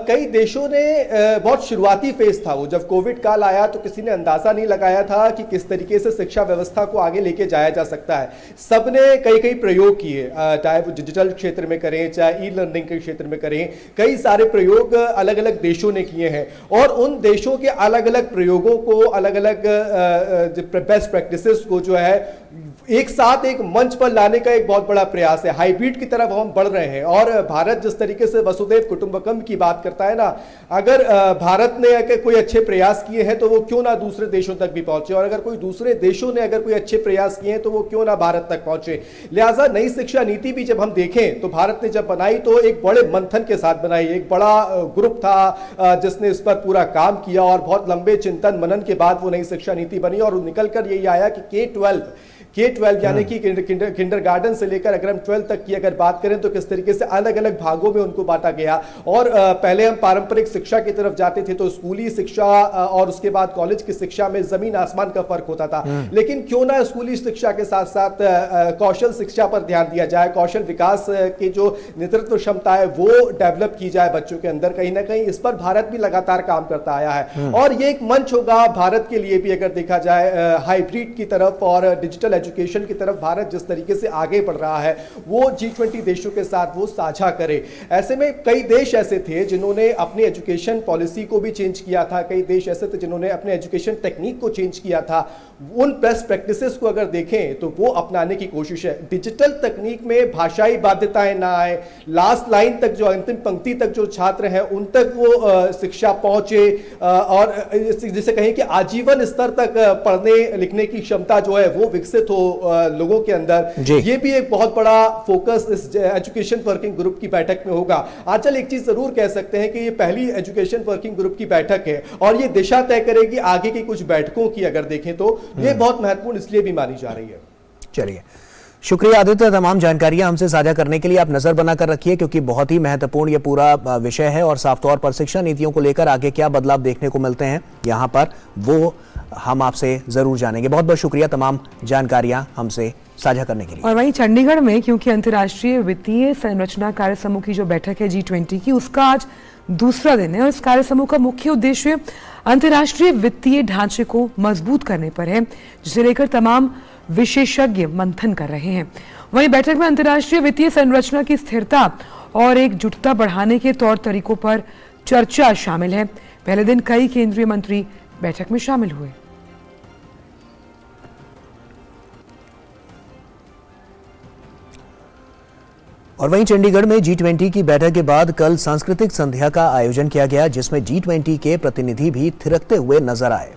कई देशों ने बहुत शुरुआती फेज था वो, जब कोविड काल आया तो किसी ने अंदाजा नहीं लगाया था कि किस तरीके से शिक्षा व्यवस्था को आगे लेके जाया जा सकता है। सबने कई प्रयोग किए, चाहे वो डिजिटल क्षेत्र में करें, चाहे ई लर्निंग के क्षेत्र में करें, कई सारे प्रयोग अलग अलग देशों ने किए हैं। और उन देशों के अलग अलग प्रयोगों को, अलग अलग बेस्ट प्रैक्टिसेस को जो है एक साथ एक मंच पर लाने का एक बहुत बड़ा प्रयास है। हाइब्रिड की तरफ हम बढ़ रहे हैं। और भारत जिस तरीके से वसुधैव कुटुंबकम की बात करता है ना, अगर भारत ने अगर कोई अच्छे प्रयास किए हैं तो वो क्यों ना दूसरे देशों तक भी पहुंचे, और अगर कोई दूसरे देशों ने अगर कोई अच्छे प्रयास किए हैं तो वो क्यों ना भारत तक पहुंचे। लिहाजा नई शिक्षा नीति भी जब हम देखें तो भारत ने जब बनाई तो एक बड़े मंथन के साथ बनाई। एक बड़ा ग्रुप था जिसने इस पर पूरा काम किया और बहुत लंबे चिंतन मनन के बाद वो नई शिक्षा नीति बनी। और निकलकर यही आया कि K-12 यानी कि किंडरगार्टन से लेकर अगर हम 12 तक की अगर बात करें तो किस तरीके से अलग अलग भागों में उनको बांटा गया। और पहले हम पारंपरिक शिक्षा की तरफ जाते थे तो स्कूली शिक्षा और उसके बाद कॉलेज की शिक्षा में जमीन आसमान का फर्क होता था। लेकिन क्यों ना स्कूली शिक्षा के साथ साथ कौशल शिक्षा पर ध्यान दिया जाए, कौशल विकास की जो नेतृत्व क्षमता है वो डेवलप की जाए बच्चों के अंदर। कहीं ना कहीं इस पर भारत भी लगातार काम करता आया है। और ये एक मंच होगा भारत के लिए भी, अगर देखा जाए हाइब्रिड की तरफ और डिजिटल एजुकेशन की तरफ भारत जिस तरीके से आगे बढ़ रहा है, वो G20 देशों के साथ वो साझा करे। ऐसे में कई देश ऐसे थे जिन्होंने अपनी एजुकेशन पॉलिसी को भी चेंज किया था, कई देश ऐसे थे जिन्होंने अपने एजुकेशन टेक्निक को चेंज किया था। उन बेस्ट प्रैक्टिसेस को अगर देखें तो वो अपनाने की कोशिश है। डिजिटल तकनीक में भाषाई बाध्यताएं ना आए, लास्ट लाइन तक, जो अंतिम पंक्ति तक जो छात्र हैं उन तक वो शिक्षा पहुंचे, और जिसे कहें कि आजीवन स्तर तक पढ़ने लिखने की क्षमता जो है वो विकसित हो लोगों के अंदर। ये भी एक बहुत बड़ा फोकस इस एजुकेशन वर्किंग ग्रुप की बैठक में होगा। आंचल, एक चीज जरूर कह सकते हैं कि ये पहली एजुकेशन वर्किंग ग्रुप की बैठक है और ये दिशा तय करेगी आगे की कुछ बैठकों की। अगर देखें तो ये बहुत महत्वपूर्ण इसलिए भी मानी जा रही है। चलिए, शुक्रिया आदित्य, तमाम जानकारियां हमसे साझा करने के लिए। आप नजर बनाकर रखिए क्योंकि बहुत ही महत्वपूर्ण ये पूरा विषय है और साफ तौर पर शिक्षा नीतियों को लेकर आगे क्या बदलाव देखने को मिलते हैं यहाँ पर, वो हम आपसे जरूर जानेंगे। बहुत बहुत शुक्रिया तमाम जानकारियां हमसे साझा करने के लिए। और वहीं चंडीगढ़ में, क्योंकि अंतर्राष्ट्रीय वित्तीय संरचना कार्य समूह की जो बैठक है G20 की, उसका आज दूसरा दिन है और इस कार्य समूह का मुख्य उद्देश्य अंतर्राष्ट्रीय वित्तीय ढांचे को मजबूत करने पर है, जिसे लेकर तमाम विशेषज्ञ मंथन कर रहे हैं। वहीं बैठक में अंतर्राष्ट्रीय वित्तीय संरचना की स्थिरता और एकजुटता बढ़ाने के तौर तरीकों पर चर्चा शामिल है। पहले दिन कई केंद्रीय मंत्री बैठक में शामिल हुए। और वहीं चंडीगढ़ में G20 की बैठक के बाद कल सांस्कृतिक संध्या का आयोजन किया गया, जिसमें G20 के प्रतिनिधि भी थिरकते हुए नजर आए।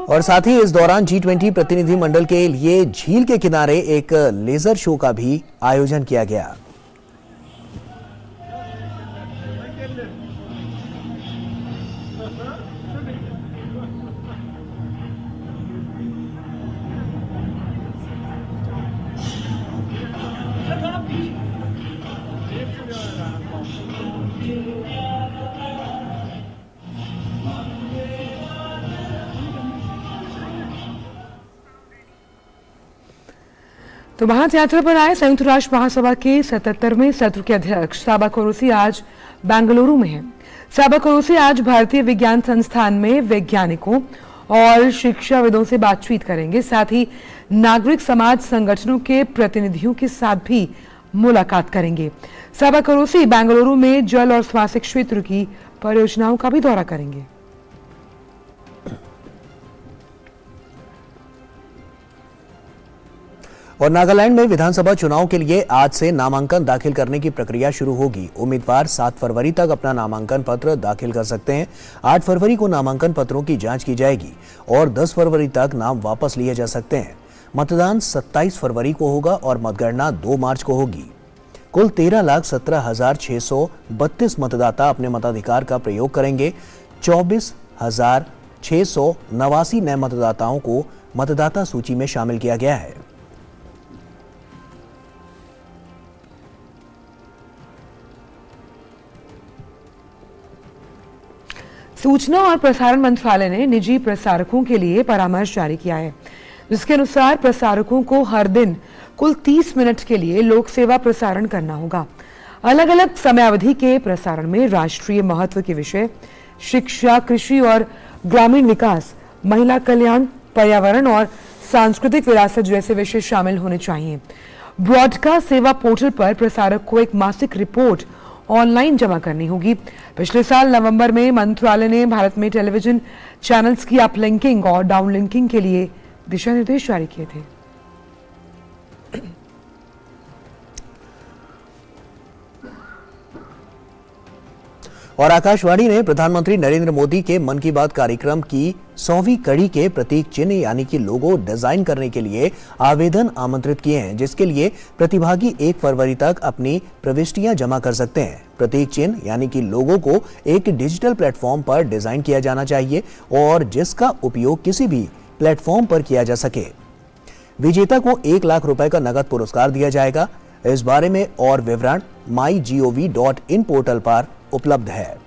और साथ ही इस दौरान G20 प्रतिनिधि मंडल के लिए झील के किनारे एक लेजर शो का भी आयोजन किया गया। तो भारत यात्रा पर आए संयुक्त राष्ट्र महासभा के 77वें सत्र के अध्यक्ष साबा कुरुसी आज बेंगलुरु में हैं। साबा कुरुसी आज भारतीय विज्ञान संस्थान में वैज्ञानिकों और शिक्षाविदों से बातचीत करेंगे। साथ ही नागरिक समाज संगठनों के प्रतिनिधियों के साथ भी मुलाकात करेंगे। साबा कुरुसी बेंगलुरु में जल और स्वास्थ्य क्षेत्र की परियोजनाओं का भी दौरा करेंगे। और नागालैंड में विधानसभा चुनाव के लिए आज से नामांकन दाखिल करने की प्रक्रिया शुरू होगी। उम्मीदवार 7 फरवरी तक अपना नामांकन पत्र दाखिल कर सकते हैं। 8 फरवरी को नामांकन पत्रों की जांच की जाएगी और 10 फरवरी तक नाम वापस लिए जा सकते हैं। मतदान 27 फरवरी को होगा और मतगणना 2 मार्च को होगी। कुल 13,17,632 मतदाता अपने मताधिकार का प्रयोग करेंगे। 24,689 नए मतदाताओं को मतदाता सूची में शामिल किया गया है। सूचना और प्रसारण मंत्रालय ने निजी प्रसारकों के लिए परामर्श जारी किया है, जिसके अनुसार प्रसारकों को हर दिन कुल 30 मिनट के लिए लोक सेवा प्रसारण करना होगा। अलग अलग समयावधि के प्रसारण में राष्ट्रीय महत्व के विषय, शिक्षा, कृषि और ग्रामीण विकास, महिला कल्याण, पर्यावरण और सांस्कृतिक विरासत जैसे विषय शामिल होने चाहिए। ब्रॉडकास्ट सेवा पोर्टल पर प्रसारक को एक मासिक रिपोर्ट ऑनलाइन जमा करनी होगी। पिछले साल नवंबर में मंत्रालय ने भारत में टेलीविजन चैनल्स की अपलिंकिंग और डाउनलिंकिंग के लिए दिशा निर्देश जारी किए थे। और आकाशवाणी ने प्रधानमंत्री नरेंद्र मोदी के मन की बात कार्यक्रम की 100वीं कड़ी के प्रतीक चिन्ह यानी कि लोगो डिजाइन करने के लिए आवेदन आमंत्रित किए हैं, जिसके लिए प्रतिभागी 1 फरवरी तक अपनी प्रविष्टियां जमा कर सकते हैं। प्रतीक चिन्ह यानी कि लोगो को एक डिजिटल प्लेटफॉर्म पर डिजाइन किया जाना चाहिए और जिसका उपयोग किसी भी प्लेटफॉर्म पर किया जा सके। विजेता को 1 लाख रुपए का नगद पुरस्कार दिया जाएगा। इस बारे में और विवरण mygov.in पोर्टल पर उपलब्ध है।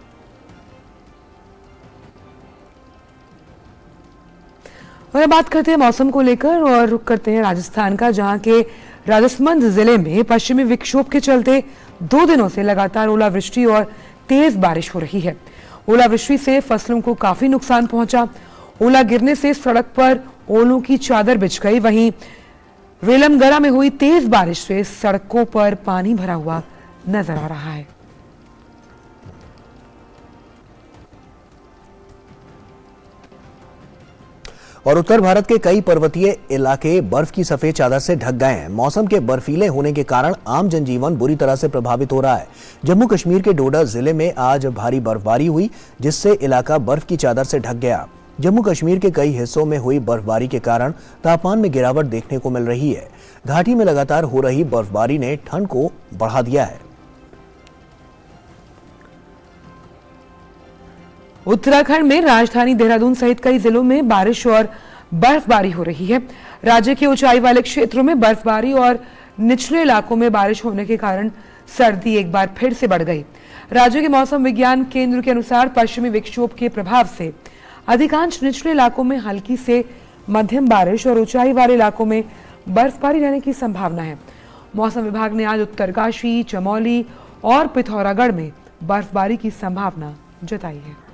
और अब बात करते हैं मौसम को लेकर और रुक करते हैं राजस्थान का, जहां के राजसमंद जिले में पश्चिमी विक्षोभ के चलते 2 दिनों से लगातार ओलावृष्टि और तेज बारिश हो रही है। ओलावृष्टि से फसलों को काफी नुकसान पहुंचा। ओला गिरने से सड़क पर ओलों की चादर बिछ गई। वहीं वेलमगरा में हुई तेज बारिश से सड़कों पर पानी भरा हुआ नजर आ रहा है। और उत्तर भारत के कई पर्वतीय इलाके बर्फ की सफेद चादर से ढक गए हैं। मौसम के बर्फीले होने के कारण आम जनजीवन बुरी तरह से प्रभावित हो रहा है। जम्मू कश्मीर के डोडा जिले में आज भारी बर्फबारी हुई, जिससे इलाका बर्फ की चादर से ढक गया। जम्मू कश्मीर के कई हिस्सों में हुई बर्फबारी के कारण तापमान में गिरावट देखने को मिल रही है। घाटी में लगातार हो रही बर्फबारी ने ठंड को बढ़ा दिया है। उत्तराखंड में राजधानी देहरादून सहित कई जिलों में बारिश और बर्फबारी हो रही है। राज्य के ऊंचाई वाले क्षेत्रों में बर्फबारी और निचले इलाकों में बारिश होने के कारण सर्दी एक बार फिर से बढ़ गई। राज्य के मौसम विज्ञान केंद्र के अनुसार पश्चिमी विक्षोभ के प्रभाव से अधिकांश निचले इलाकों में हल्की से मध्यम बारिश और ऊंचाई वाले इलाकों में बर्फबारी रहने की संभावना है। मौसम विभाग ने आज उत्तरकाशी, चमोली और पिथौरागढ़ में बर्फबारी की संभावना जताई है।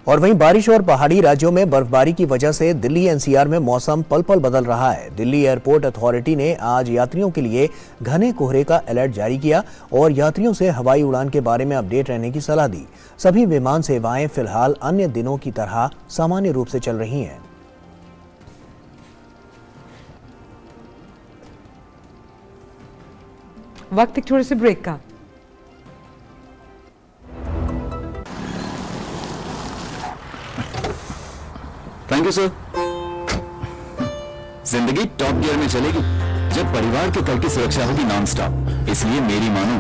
और वहीं बारिश और पहाड़ी राज्यों में बर्फबारी की वजह से दिल्ली एनसीआर में मौसम पल पल बदल रहा है। दिल्ली एयरपोर्ट अथॉरिटी ने आज यात्रियों के लिए घने कोहरे का अलर्ट जारी किया और यात्रियों से हवाई उड़ान के बारे में अपडेट रहने की सलाह दी। सभी विमान सेवाएं फिलहाल अन्य दिनों की तरह सामान्य रूप से चल रही हैं। वक्त एक छोटे से ब्रेक का। Thank you sir. जिंदगी टॉप गियर में चलेगी जब परिवार के कल की सुरक्षा होगी नॉन स्टॉप। इसलिए मेरी मानो,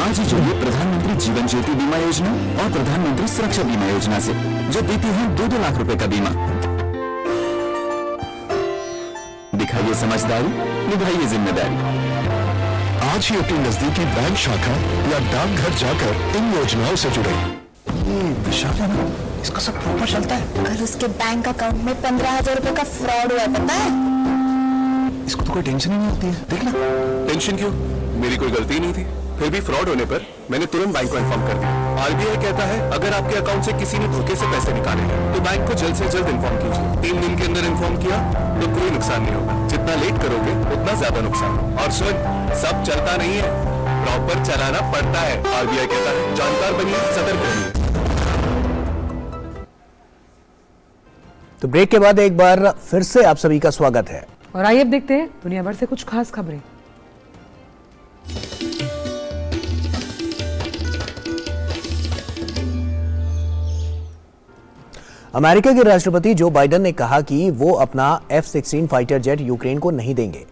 आज ही जुड़िए प्रधानमंत्री जीवन ज्योति बीमा योजना और प्रधानमंत्री सुरक्षा बीमा योजना से, जो देती है 2-2 लाख रुपए का बीमा। दिखाइए समझदारी, निभाइए जिम्मेदारी। आज ही अपनी नजदीकी बैंक शाखा या डाकघर जाकर इन योजनाओं से जुड़े। विशाल है ना, इसका सब प्रॉपर चलता है। और उसके बैंक अकाउंट में 15,000 रुपए का फ्रॉड हुआ, पता है? इसको तो कोई टेंशन ही नहीं होती है। देख ना। टेंशन क्यों? मेरी कोई गलती नहीं थी। फिर भी फ्रॉड होने पर मैंने तुरंत बैंक को इन्फॉर्म कर दिया। आरबीआई कहता है अगर आपके अकाउंट से किसी ने धोखे से पैसे निकाले हैं तो बैंक को जल्द से जल्द इन्फॉर्म कीजिए। 3 दिन के अंदर इन्फॉर्म किया तो कोई नुकसान नहीं होगा। जितना लेट करोगे उतना ज्यादा नुकसान। और सुन, सब चलता नहीं है, प्रॉपर चलाना पड़ता है। आरबीआई कहता है जानकार बनिए, सतर्क रहिए। तो ब्रेक के बाद एक बार फिर से आप सभी का स्वागत है और आइए अब देखते हैं दुनिया भर से कुछ खास खबरें। अमेरिका के राष्ट्रपति जो बाइडेन ने कहा कि वो अपना F-16 फाइटर जेट यूक्रेन को नहीं देंगे।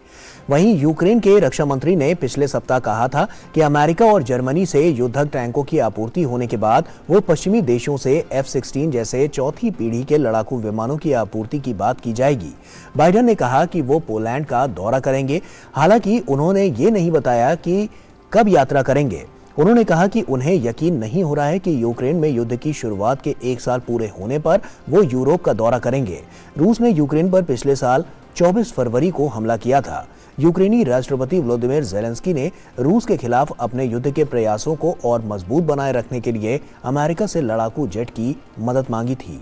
वहीं यूक्रेन के रक्षा मंत्री ने पिछले सप्ताह कहा था कि अमेरिका और जर्मनी से युद्धक टैंकों की आपूर्ति होने के बाद वो पश्चिमी देशों से F-16 जैसे चौथी पीढ़ी के लड़ाकू विमानों की आपूर्ति की बात की जाएगी। बाइडेन ने कहा कि वो पोलैंड का दौरा करेंगे। हालांकि उन्होंने ये नहीं बताया कि कब यात्रा करेंगे। उन्होंने कहा कि उन्हें यकीन नहीं हो रहा है कि यूक्रेन में युद्ध की शुरुआत के 1 साल पूरे होने पर वो यूरोप का दौरा करेंगे। रूस ने यूक्रेन पर पिछले साल 24 फरवरी को हमला किया था। यूक्रेनी राष्ट्रपति व्लादिमीर ज़ेलेंस्की ने रूस के खिलाफ अपने युद्ध के प्रयासों को और मजबूत बनाए रखने के लिए अमेरिका से लड़ाकू जेट की मदद मांगी थी।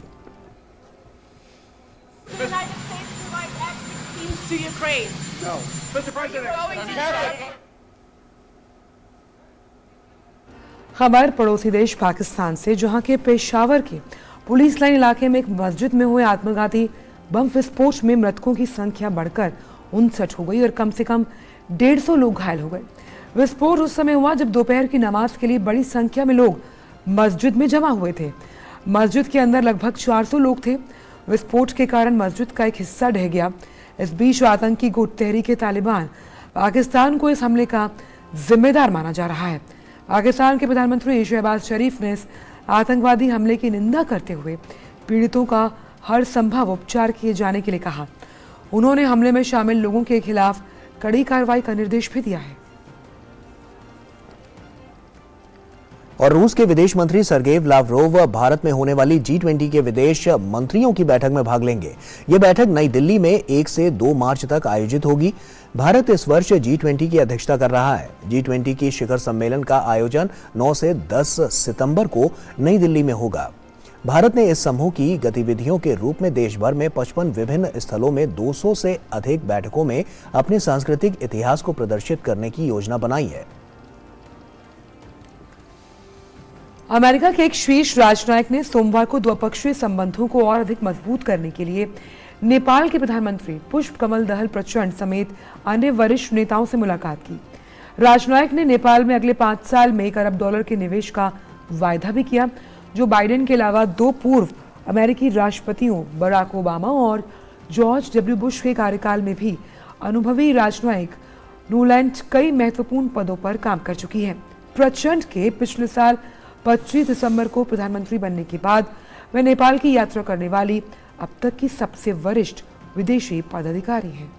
खबर पड़ोसी देश पाकिस्तान से, जहां के पेशावर के पुलिस लाइन इलाके में एक मस्जिद में हुए आत्मघाती बम विस्फोट में मृतकों की संख्या बढ़कर 59 हो गई और कम से कम 150 लोग घायल हो गए। विस्फोट उस समय हुआ जब दोपहर की नमाज के लिए बड़ी संख्या में लोग मस्जिद में जमा हुए थे। मस्जिद के अंदर लगभग 400 लोग थे। विस्फोट के कारण मस्जिद का एक हिस्सा ढह गया। इस बीच आतंकी गुट तहरीक तालिबान पाकिस्तान को इस हमले का जिम्मेदार माना जा रहा है। पाकिस्तान के प्रधानमंत्री शहबाज शरीफ ने इस आतंकवादी हमले की निंदा करते हुए पीड़ितों का हर संभव उपचार किए जाने के लिए कहा। उन्होंने हमले में शामिल लोगों के खिलाफ कड़ी कार्रवाई का निर्देश भी दिया है। और रूस के विदेश मंत्री सर्गेई लावरोव भारत में होने वाली G20 के विदेश मंत्रियों की बैठक में भाग लेंगे। ये बैठक नई दिल्ली में 1 से 2 मार्च तक आयोजित होगी। भारत इस वर्ष G20 की अध्यक्षता कर रहा है। G20 की शिखर सम्मेलन का आयोजन 9 से 10 सितंबर को नई दिल्ली में होगा। भारत ने इस समूह की गतिविधियों के रूप में देश भर में 55 विभिन्न स्थलों में 200 से अधिक बैठकों में अपने सांस्कृतिक इतिहास को प्रदर्शित करने की योजना बनाई है। अमेरिका के एक शीर्ष राजनयिक ने सोमवार को द्विपक्षीय संबंधों को और अधिक मजबूत करने के लिए नेपाल के प्रधानमंत्री पुष्प कमल दहल प्रचंड समेत अन्य वरिष्ठ नेताओं से मुलाकात की। राजनयिक ने नेपाल में अगले 5 साल में $1 अरब के निवेश का वायदा भी किया, जो बाइडेन के अलावा 2 पूर्व अमेरिकी राष्ट्रपतियों बराक ओबामा और जॉर्ज डब्ल्यू बुश के कार्यकाल में भी अनुभवी राजनयिक नुलैंड कई महत्वपूर्ण पदों पर काम कर चुकी है। प्रचंड के पिछले साल 25 दिसंबर को प्रधानमंत्री बनने के बाद वे नेपाल की यात्रा करने वाली अब तक की सबसे वरिष्ठ विदेशी पदाधिकारी हैं।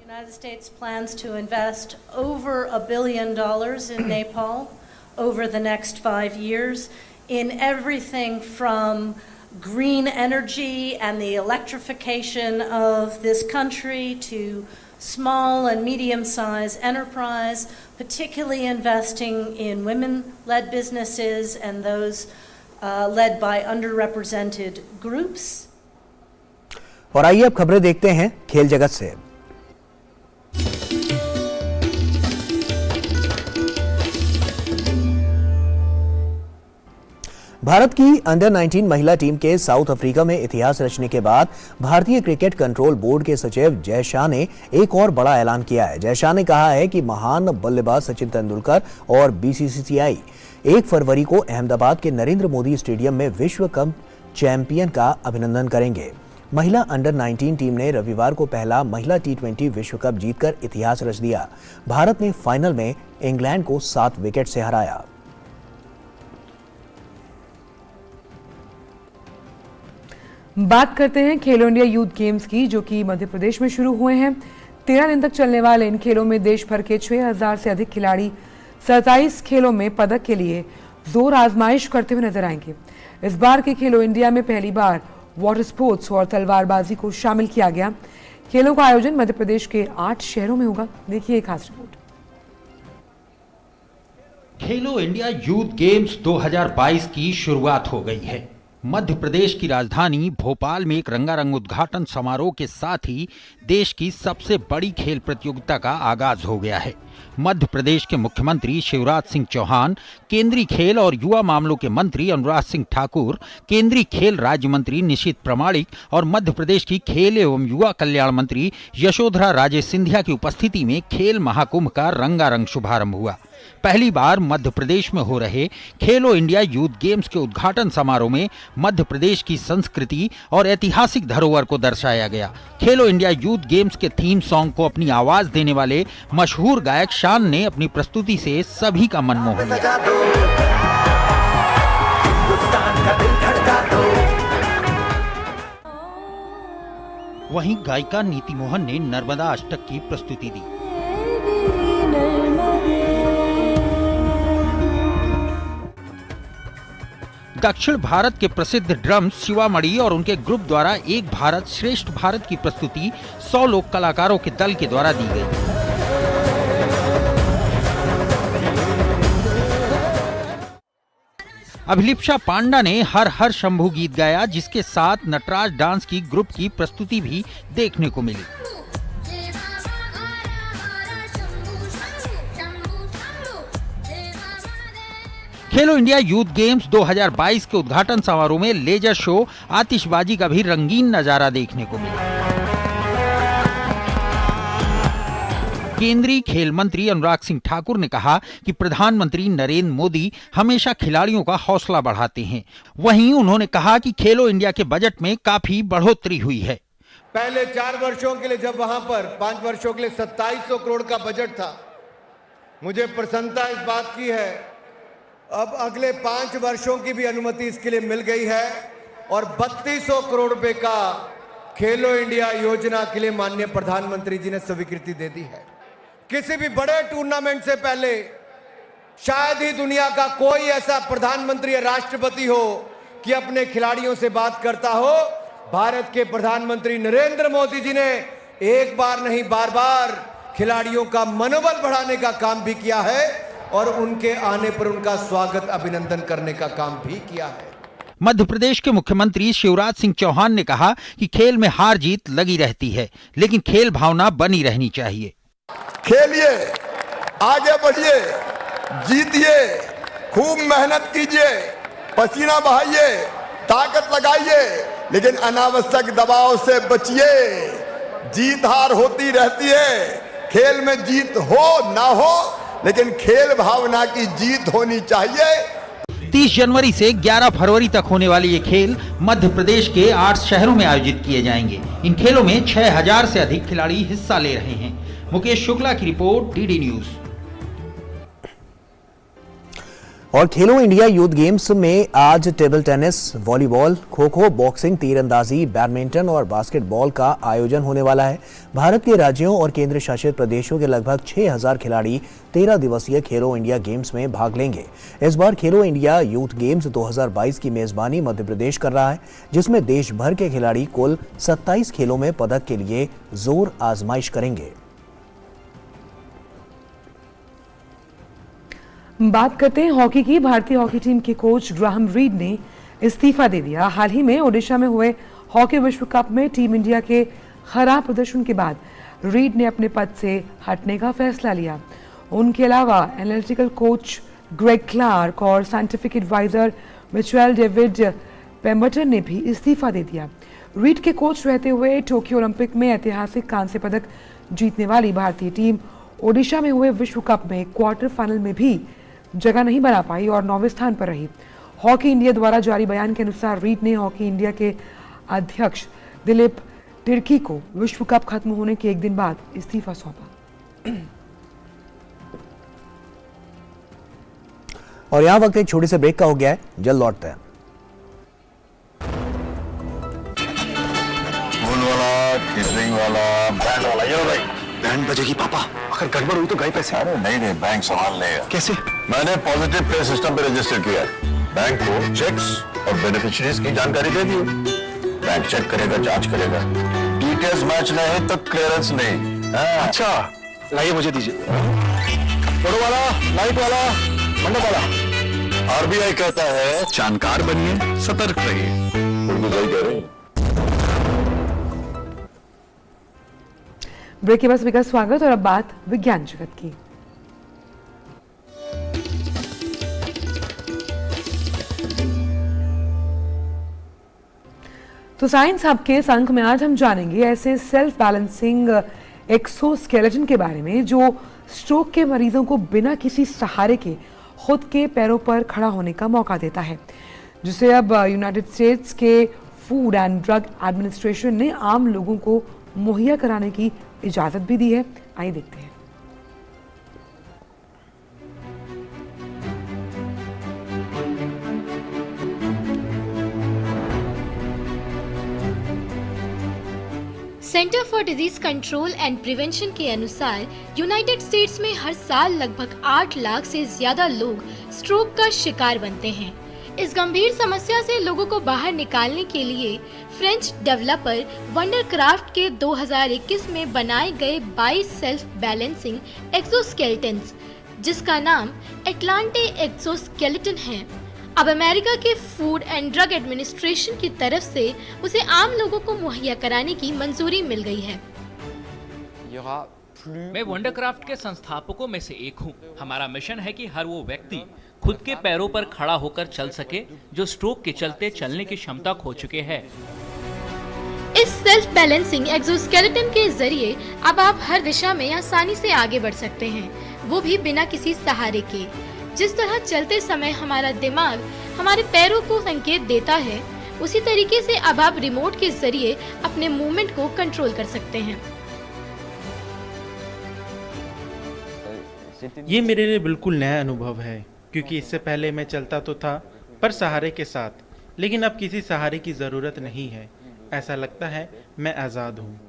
United States plans to invest over $1 billion in Nepal over the next 5 years in everything from green energy and the electrification of this country to small and medium-sized enterprise, particularly investing in women-led businesses and those led by underrepresented groups. और आइए अब खबरें देखते हैं खेल जगत से। भारत की अंडर 19 महिला टीम के साउथ अफ्रीका में इतिहास रचने के बाद भारतीय क्रिकेट कंट्रोल बोर्ड के सचिव जय शाह ने एक और बड़ा ऐलान किया है। जय शाह ने कहा है कि महान बल्लेबाज सचिन तेंदुलकर और बीसीसीआई 1 फरवरी को अहमदाबाद के नरेंद्र मोदी स्टेडियम में विश्व कप चैंपियन का अभिनंदन करेंगे। महिला अंडर 19 टीम ने रविवार को पहला महिला T20 विश्व कप जीतकर इतिहास रच दिया। भारत ने फाइनल में इंग्लैंड को 7 विकेट से हराया। बात करते हैं खेलो इंडिया यूथ गेम्स की, जो कि मध्य प्रदेश में शुरू हुए हैं। 13 दिन तक चलने वाले इन खेलों में देश भर के 6000 से अधिक खिलाड़ी 27 खेलों में पदक के लिए जोर आजमाइश करते हुए नजर आएंगे। इस बार के खेलो इंडिया में पहली बार वाटर स्पोर्ट्स और तलवारबाजी को शामिल किया गया। खेलों का आयोजन मध्य प्रदेश के 8 शहरों में होगा। देखिए एक खास रिपोर्ट। खेलो इंडिया यूथ गेम्स 2022 की शुरुआत हो गई है। मध्य प्रदेश की राजधानी भोपाल में एक रंगारंग उद्घाटन समारोह के साथ ही देश की सबसे बड़ी खेल प्रतियोगिता का आगाज हो गया है। मध्य प्रदेश के मुख्यमंत्री शिवराज सिंह चौहान, केंद्रीय खेल और युवा मामलों के मंत्री अनुराग सिंह ठाकुर, केंद्रीय खेल राज्य मंत्री निशित प्रामाणिक और मध्य प्रदेश की खेल एवं युवा कल्याण मंत्री यशोधरा राजे सिंधिया की उपस्थिति में खेल महाकुंभ का रंगारंग शुभारंभ हुआ। पहली बार मध्य प्रदेश में हो रहे खेलो इंडिया यूथ गेम्स के उद्घाटन समारोह में मध्य प्रदेश की संस्कृति और ऐतिहासिक धरोहर को दर्शाया गया। खेलो इंडिया यूथ गेम्स के थीम सॉन्ग को अपनी आवाज देने वाले मशहूर गायक शान ने अपनी प्रस्तुति से सभी का मन मोह लिया। वहीं गायिका नीति मोहन ने नर्मदा अष्टक की प्रस्तुति दी। दक्षिण भारत के प्रसिद्ध ड्रम्स शिवामणि और उनके ग्रुप द्वारा एक भारत श्रेष्ठ भारत की प्रस्तुति 100 लोक कलाकारों के दल के द्वारा दी गई। अभिलिप्सा पांडा ने हर हर शंभू गीत गाया, जिसके साथ नटराज डांस की ग्रुप की प्रस्तुति भी देखने को मिली। खेलो इंडिया यूथ गेम्स 2022 के उद्घाटन समारोह में लेजर शो, आतिशबाजी का भी रंगीन नजारा देखने को मिला। केंद्रीय खेल मंत्री अनुराग सिंह ठाकुर ने कहा कि प्रधानमंत्री नरेंद्र मोदी हमेशा खिलाड़ियों का हौसला बढ़ाते हैं। वहीं उन्होंने कहा कि खेलो इंडिया के बजट में काफी बढ़ोतरी हुई है। पहले 4 वर्षों के लिए जब वहां पर 5 वर्षों के लिए 2700 करोड़ का बजट था, मुझे प्रसन्नता इस बात की है अब अगले 5 वर्षों की भी अनुमति इसके लिए मिल गई है और 3200 करोड़ रुपए का खेलो इंडिया योजना के लिए माननीय प्रधानमंत्री जी ने स्वीकृति दे दी है। किसी भी बड़े टूर्नामेंट से पहले शायद ही दुनिया का कोई ऐसा प्रधानमंत्री या राष्ट्रपति हो कि अपने खिलाड़ियों से बात करता हो। भारत के प्रधानमंत्री नरेंद्र मोदी जी ने एक बार नहीं बार-बार खिलाड़ियों का मनोबल बढ़ाने का काम भी किया है और उनके आने पर उनका स्वागत अभिनंदन करने का काम भी किया है। मध्य प्रदेश के मुख्यमंत्री शिवराज सिंह चौहान ने कहा कि खेल में हार जीत लगी रहती है, लेकिन खेल भावना बनी रहनी चाहिए। खेलिए, आगे बढ़िए, जीतिए, खूब मेहनत कीजिए, पसीना बहाइए, ताकत लगाइए, लेकिन अनावश्यक दबाव से बचिए। जीत हार होती रहती है, खेल में जीत हो ना हो, लेकिन खेल भावना की जीत होनी चाहिए। 30 जनवरी से 11 फरवरी तक होने वाले ये खेल मध्य प्रदेश के 8 शहरों में आयोजित किए जाएंगे। इन खेलों में 6000 से अधिक खिलाड़ी हिस्सा ले रहे हैं। मुकेश शुक्ला की रिपोर्ट, डीडी न्यूज। और खेलो इंडिया यूथ गेम्स में आज table tennis, volleyball, kho kho, boxing, तीरंदाजी, बैडमिंटन और बास्केटबॉल का आयोजन होने वाला है। भारत के राज्यों और केंद्र शासित प्रदेशों के लगभग 6000 खिलाड़ी 13 दिवसीय खेलो इंडिया गेम्स में भाग लेंगे। इस बार खेलो इंडिया यूथ गेम्स 2022 की मेजबानी मध्य प्रदेश कर रहा है, जिसमें देश भर के खिलाड़ी कुल 27 खेलों में पदक के लिए जोर आजमाइश करेंगे। बात करते हैं हॉकी की। भारतीय हॉकी टीम के कोच ग्राहम रीड ने इस्तीफा दे दिया। हाल ही में ओडिशा में हुए हॉकी विश्व कप में टीम इंडिया के खराब प्रदर्शन के बाद रीड ने अपने पद से हटने का फैसला लिया। उनके अलावा एनालिटिकल कोच ग्रेग क्लार्क और scientific adviser Mitchell David Pemberton ने भी इस्तीफा दे दिया। रीड के कोच रहते हुए टोक्यो ओलंपिक में ऐतिहासिक कांस्य पदक जीतने वाली भारतीय टीम ओडिशा में हुए विश्व कप में क्वार्टर फाइनल में भी जगह नहीं बना पाई और 9वें स्थान पर रही। हॉकी इंडिया द्वारा जारी बयान के अनुसार रीड ने हॉकी इंडिया के अध्यक्ष दिलीप तिर्की को विश्व कप खत्म होने के एक दिन बाद इस्तीफा सौंपा। और यहां वक्त एक छोटी से ब्रेक का हो गया है, जल्द लौटते हैं। बैंड वाला ये भाई बैंड बजेगी पापा, अगर गड़बड़ हुई तो गए पैसे। अरे नहीं बैंक संभाल लेगा। कैसे? मैंने पॉजिटिव पे सिस्टम पे रजिस्टर किया है। बैंक को चेक्स और बेनिफिशियरीज की जानकारी दे दी। बैंक चेक करेगा, जांच करेगा, डिटेल्स मैच नहीं तो क्लियरेंस नहीं। अच्छा लाइए मुझे दीजिए। फोटो वाला, लाइट वाला, मंडप वाला। आरबीआई कहता है जानकार बनिए, सतर्क रहिए। उर्दू सही कह रहे हैं। ब्रेक के बाद सभी का स्वागत। और अब बात विज्ञान जगत की। तो साइंस हब के इस अंक में आज हम जानेंगे ऐसे सेल्फ बैलेंसिंग एक्सोस्केलेटन के बारे में जो स्ट्रोक के मरीजों को बिना किसी सहारे के खुद के पैरों पर खड़ा होने का मौका देता है, जिसे अब यूनाइटेड स्टेट्स के फूड एंड ड्रग एडमिनिस्ट्रेशन ने आम लोगों को मुहैया कराने की इजाजत भी दी है। आइए देखते हैं। Centre for disease control and prevention के अनुसार यूनाइटेड स्टेट्स में हर साल लगभग 8 लाख से ज्यादा लोग स्ट्रोक का शिकार बनते हैं। इस गंभीर समस्या से लोगों को बाहर निकालने के लिए फ्रेंच डेवलपर वंडरक्राफ्ट के 2021 में बनाए गए 22 सेल्फ बैलेंसिंग एक्सोस्केलेटन्स, जिसका नाम एटलांटे एक्सोस्केलेटन है, अब अमेरिका के फूड एंड ड्रग एडमिनिस्ट्रेशन की तरफ से उसे आम लोगों को मुहैया कराने की मंजूरी मिल गई है। मैं वंडरक्राफ्ट के संस्थापकों में से एक हूं। हमारा मिशन है कि हर वो व्यक्ति खुद के पैरों पर खड़ा होकर चल सके जो स्ट्रोक के चलते चलने की क्षमता खो चुके हैं। इस सेल्फ बैलेंसिंग एक्सोस्केलेटन के जरिए अब आप हर दिशा में आसानी से आगे बढ़ सकते हैं, वो भी बिना किसी सहारे के। जिस तरह चलते समय हमारा दिमाग हमारे पैरों को संकेत देता है, उसी तरीके से अब आप रिमोट के जरिए अपने मूवमेंट को कंट्रोल कर सकते हैं। ये मेरे लिए बिल्कुल नया अनुभव है, क्योंकि इससे पहले मैं चलता तो था पर सहारे के साथ, लेकिन अब किसी सहारे की जरूरत नहीं है। ऐसा लगता है मैं आजाद हूँ।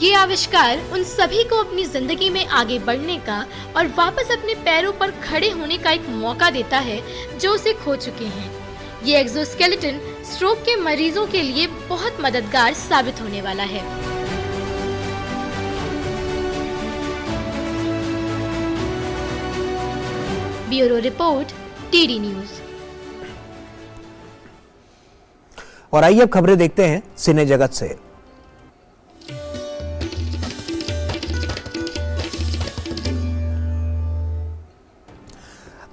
ये आविष्कार उन सभी को अपनी जिंदगी में आगे बढ़ने का और वापस अपने पैरों पर खड़े होने का एक मौका देता है जो उसे खो चुके हैं। ये एक्सोस्केलेटन स्ट्रोक के मरीजों के लिए बहुत मददगार साबित होने वाला है। Bureau report, TD news. और आइए अब खबरें देखते हैं सिने जगत से।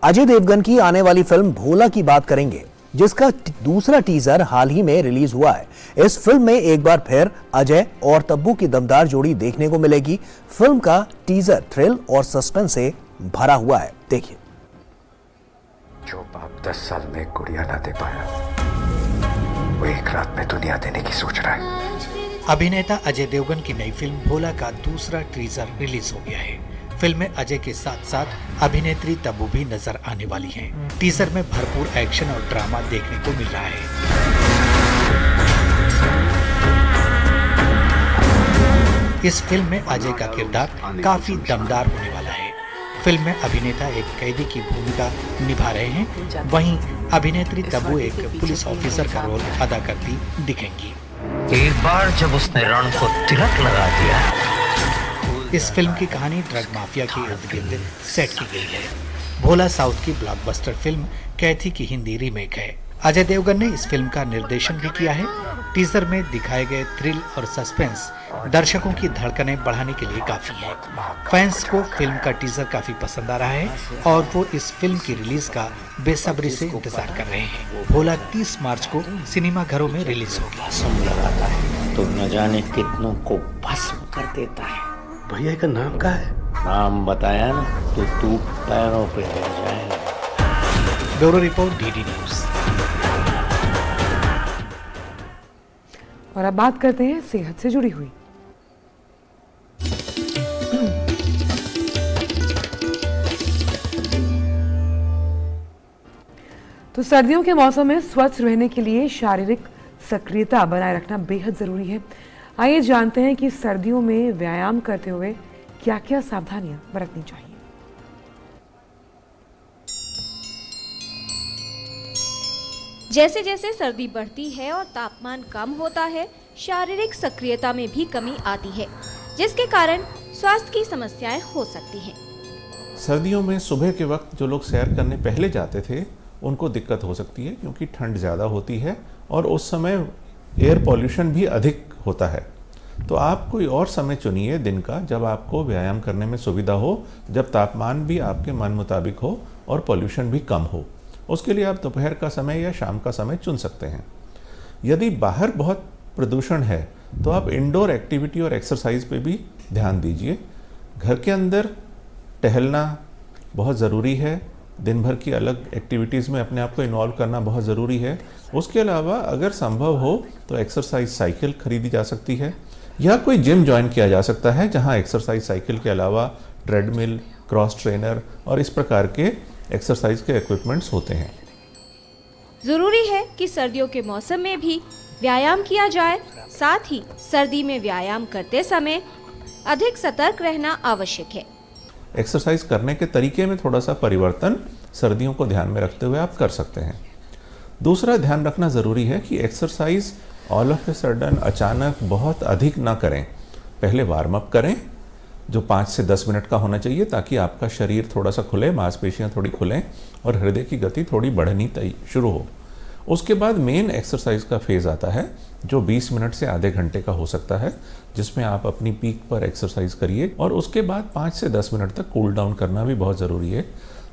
अजय देवगन की आने वाली फिल्म भोला की बात करेंगे, जिसका दूसरा टीजर हाल ही में रिलीज हुआ है। इस फिल्म में एक बार फिर अजय और तब्बू की दमदार जोड़ी देखने को मिलेगी। फिल्म का टीजर थ्रिल और सस्पेंस से भरा हुआ है, देखिए। जो बाप 10 साल में एक गुड़िया ना दे पाया, वो एक रात में दुनिया देने की सोच रहा है। अभिनेता अजय देवगन की नई फिल्म भोला का दूसरा टीजर रिलीज हो गया है। फिल्म में अजय के साथ साथ अभिनेत्री तब्बू भी नजर आने वाली हैं। टीजर में भरपूर एक्शन और ड्रामा देखने को मिल रहा है। इस फिल्म में अजय का किरदार काफी दमदार होने वाला है। फिल्म में अभिनेता एक कैदी की भूमिका निभा रहे हैं, वहीं अभिनेत्री तब्बू एक पुलिस ऑफिसर का रोल अदा करती दिखेंगी। एक बार जब उसने रण को तिलक लगा दिया। इस फिल्म की कहानी ड्रग माफिया के इर्द गिर्द सेट की गई है। भोला साउथ की ब्लॉकबस्टर फिल्म कैथी की हिंदी रीमेक है। अजय देवगन ने इस फिल्म का निर्देशन भी किया है। टीजर में दिखाए गए थ्रिल और सस्पेंस दर्शकों की धड़कनें बढ़ाने के लिए काफी है। फैंस को फिल्म का टीजर काफी पसंद आ रहा है और वो इस फिल्म की रिलीज का बेसब्री से इंतजार कर रहे हैं। भोला 30 मार्च को सिनेमा घरों में रिलीज होगी। सम लगाता है तो न जाने कितनों को भस्म कर देता है। भैया का नाम क्या है? नाम बताया ना तो तू पैरों पे गिर जाएगा। Bureau report, DD news. और अब बात करते हैं सेहत से जुड़ी हुई। तो सर्दियों के मौसम में स्वस्थ रहने के लिए शारीरिक सक्रियता बनाए रखना बेहद जरूरी है। आइए जानते हैं कि सर्दियों में व्यायाम करते हुए क्या-क्या सावधानियां बरतनी चाहिए। जैसे जैसे सर्दी बढ़ती है और तापमान कम होता है, शारीरिक सक्रियता में भी कमी आती है, जिसके कारण स्वास्थ्य की समस्याएं हो सकती हैं। सर्दियों में सुबह के वक्त जो लोग सैर करने पहले जाते थे उनको दिक्कत हो सकती है, क्योंकि ठंड ज़्यादा होती है और उस समय एयर पॉल्यूशन भी अधिक होता है। तो आप कोई और समय चुनिए दिन का जब आपको व्यायाम करने में सुविधा हो, जब तापमान भी आपके मन मुताबिक हो और पॉल्यूशन भी कम हो। उसके लिए आप दोपहर का समय या शाम का समय चुन सकते हैं। यदि बाहर बहुत प्रदूषण है तो आप इंडोर एक्टिविटी और एक्सरसाइज पे भी ध्यान दीजिए। घर के अंदर टहलना बहुत ज़रूरी है, दिन भर की अलग एक्टिविटीज़ में अपने आप को इन्वॉल्व करना बहुत ज़रूरी है। उसके अलावा अगर संभव हो तो एक्सरसाइज साइकिल खरीदी जा सकती है या कोई जिम ज्वाइन किया जा सकता है, जहां एक्सरसाइज साइकिल के अलावा ट्रेडमिल, क्रॉस ट्रेनर और इस प्रकार के एक्सरसाइज के इक्विपमेंट्स होते हैं। जरूरी है कि सर्दियों के मौसम में भी व्यायाम किया जाए। साथ ही सर्दी में व्यायाम करते समय अधिक सतर्क रहना आवश्यक है। एक्सरसाइज करने के तरीके में थोड़ा सा परिवर्तन सर्दियों को ध्यान में रखते हुए आप कर सकते हैं। दूसरा ध्यान रखना ज़रूरी है कि exercise all of a sudden अचानक बहुत अधिक ना करें। पहले वार्म अप करें जो 5 से 10 मिनट का होना चाहिए, ताकि आपका शरीर थोड़ा सा खुले, मांसपेशियां थोड़ी खुलें और हृदय की गति थोड़ी बढ़नी शुरू हो। उसके बाद मेन एक्सरसाइज का फेज़ आता है जो 20 मिनट से आधे घंटे का हो सकता है, जिसमें आप अपनी पीक पर एक्सरसाइज करिए और उसके बाद 5 से 10 मिनट तक कूल डाउन करना भी बहुत ज़रूरी है,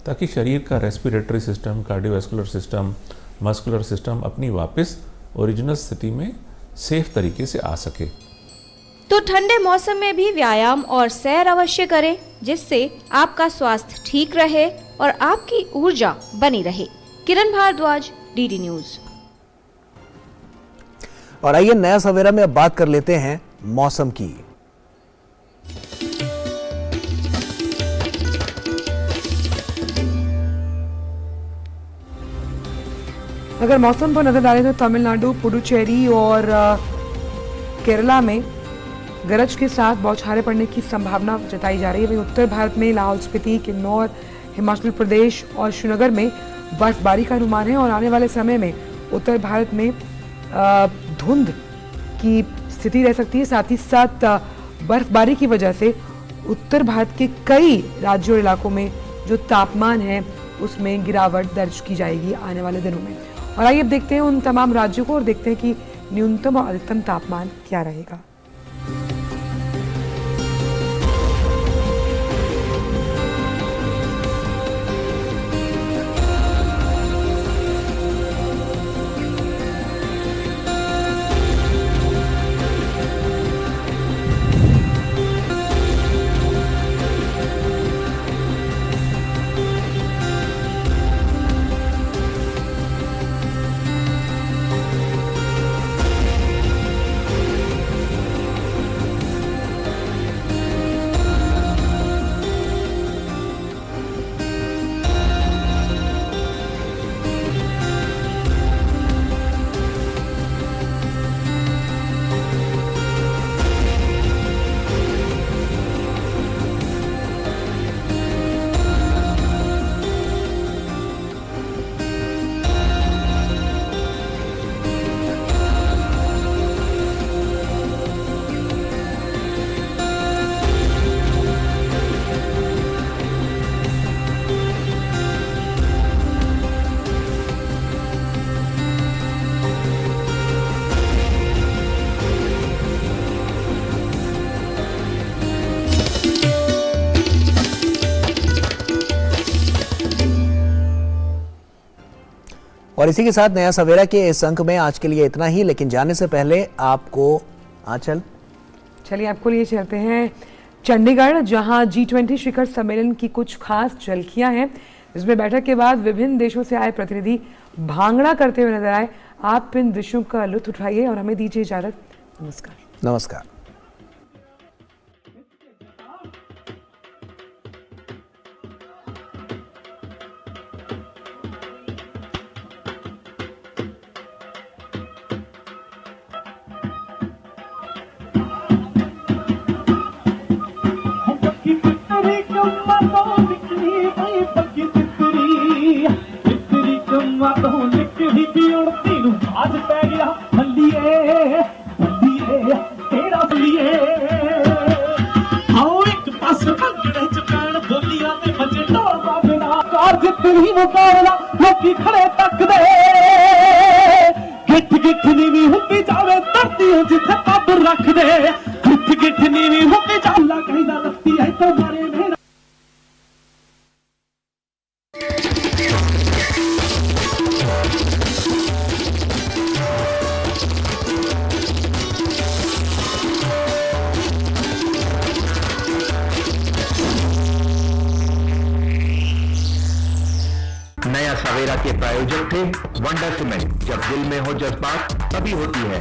ताकि शरीर का respiratory system, cardiovascular system, muscular system अपनी वापस ओरिजिनल स्थिति में सेफ तरीके से आ सके। तो ठंडे मौसम में भी व्यायाम और सैर अवश्य करें, जिससे आपका स्वास्थ्य ठीक रहे और आपकी ऊर्जा बनी रहे। किरण भारद्वाज, डीडी न्यूज। और आइए नया सवेरा में अब बात कर लेते हैं मौसम की। अगर मौसम पर नजर डालें तो तमिलनाडु, पुडुचेरी और केरला में गरज के साथ बौछारें पड़ने की संभावना जताई जा रही है। वहीं उत्तर भारत में लाहौल स्पीति, किन्नौर, हिमाचल प्रदेश और श्रीनगर में बर्फबारी का अनुमान है और आने वाले समय में उत्तर भारत में धुंध की स्थिति रह सकती है। साथ ही साथ बर्फबारी की वजह से उत्तर भारत के कई राज्यों और इलाकों में जो तापमान है उसमें गिरावट दर्ज की जाएगी आने वाले दिनों में। और आइए अब देखते हैं उन तमाम राज्यों को और देखते हैं कि न्यूनतम और अधिकतम तापमान क्या रहेगा। और इसी के साथ नया सवेरा के इस अंक में आज के लिए इतना ही, लेकिन जाने से पहले आपको चलिए आपको लिए चलते हैं चंडीगढ़, जहां G20 शिखर सम्मेलन की कुछ खास झलकियां हैं, जिसमें बैठक के बाद विभिन्न देशों से आए प्रतिनिधि भांगड़ा करते हुए नजर आए। आप इन दृश्यों का लुत्फ उठाइए और हमें दीजिए इजाजत। नमस्कार। नमस्कार। ਮੁਕਾਬਲਾ ਲੋਕੀ ਖੜੇ ਤੱਕਦੇ ਗਿੱਠ ਗਿੱਠ ਨੀਵੀਂ ਹੁੰਦੀ ਜਾਵੇ ਧਰਤੀ ਜਿੱਥੇ ਪੱਬ ਰੱਖਦੇ ਗਿੱਠ ਗਿੱਠ ਨੀਵੀਂ ਹੁੰਦੀ जाला ਕਹਿੰਦਾ ਲੱਤੀ ਐ ਤੋਂ ਮਾਰੇ ਮੇਰਾ नया सवेरा के प्रायोजक थे वंडर सीमेंट। जब दिल में हो जज्बात तभी होती है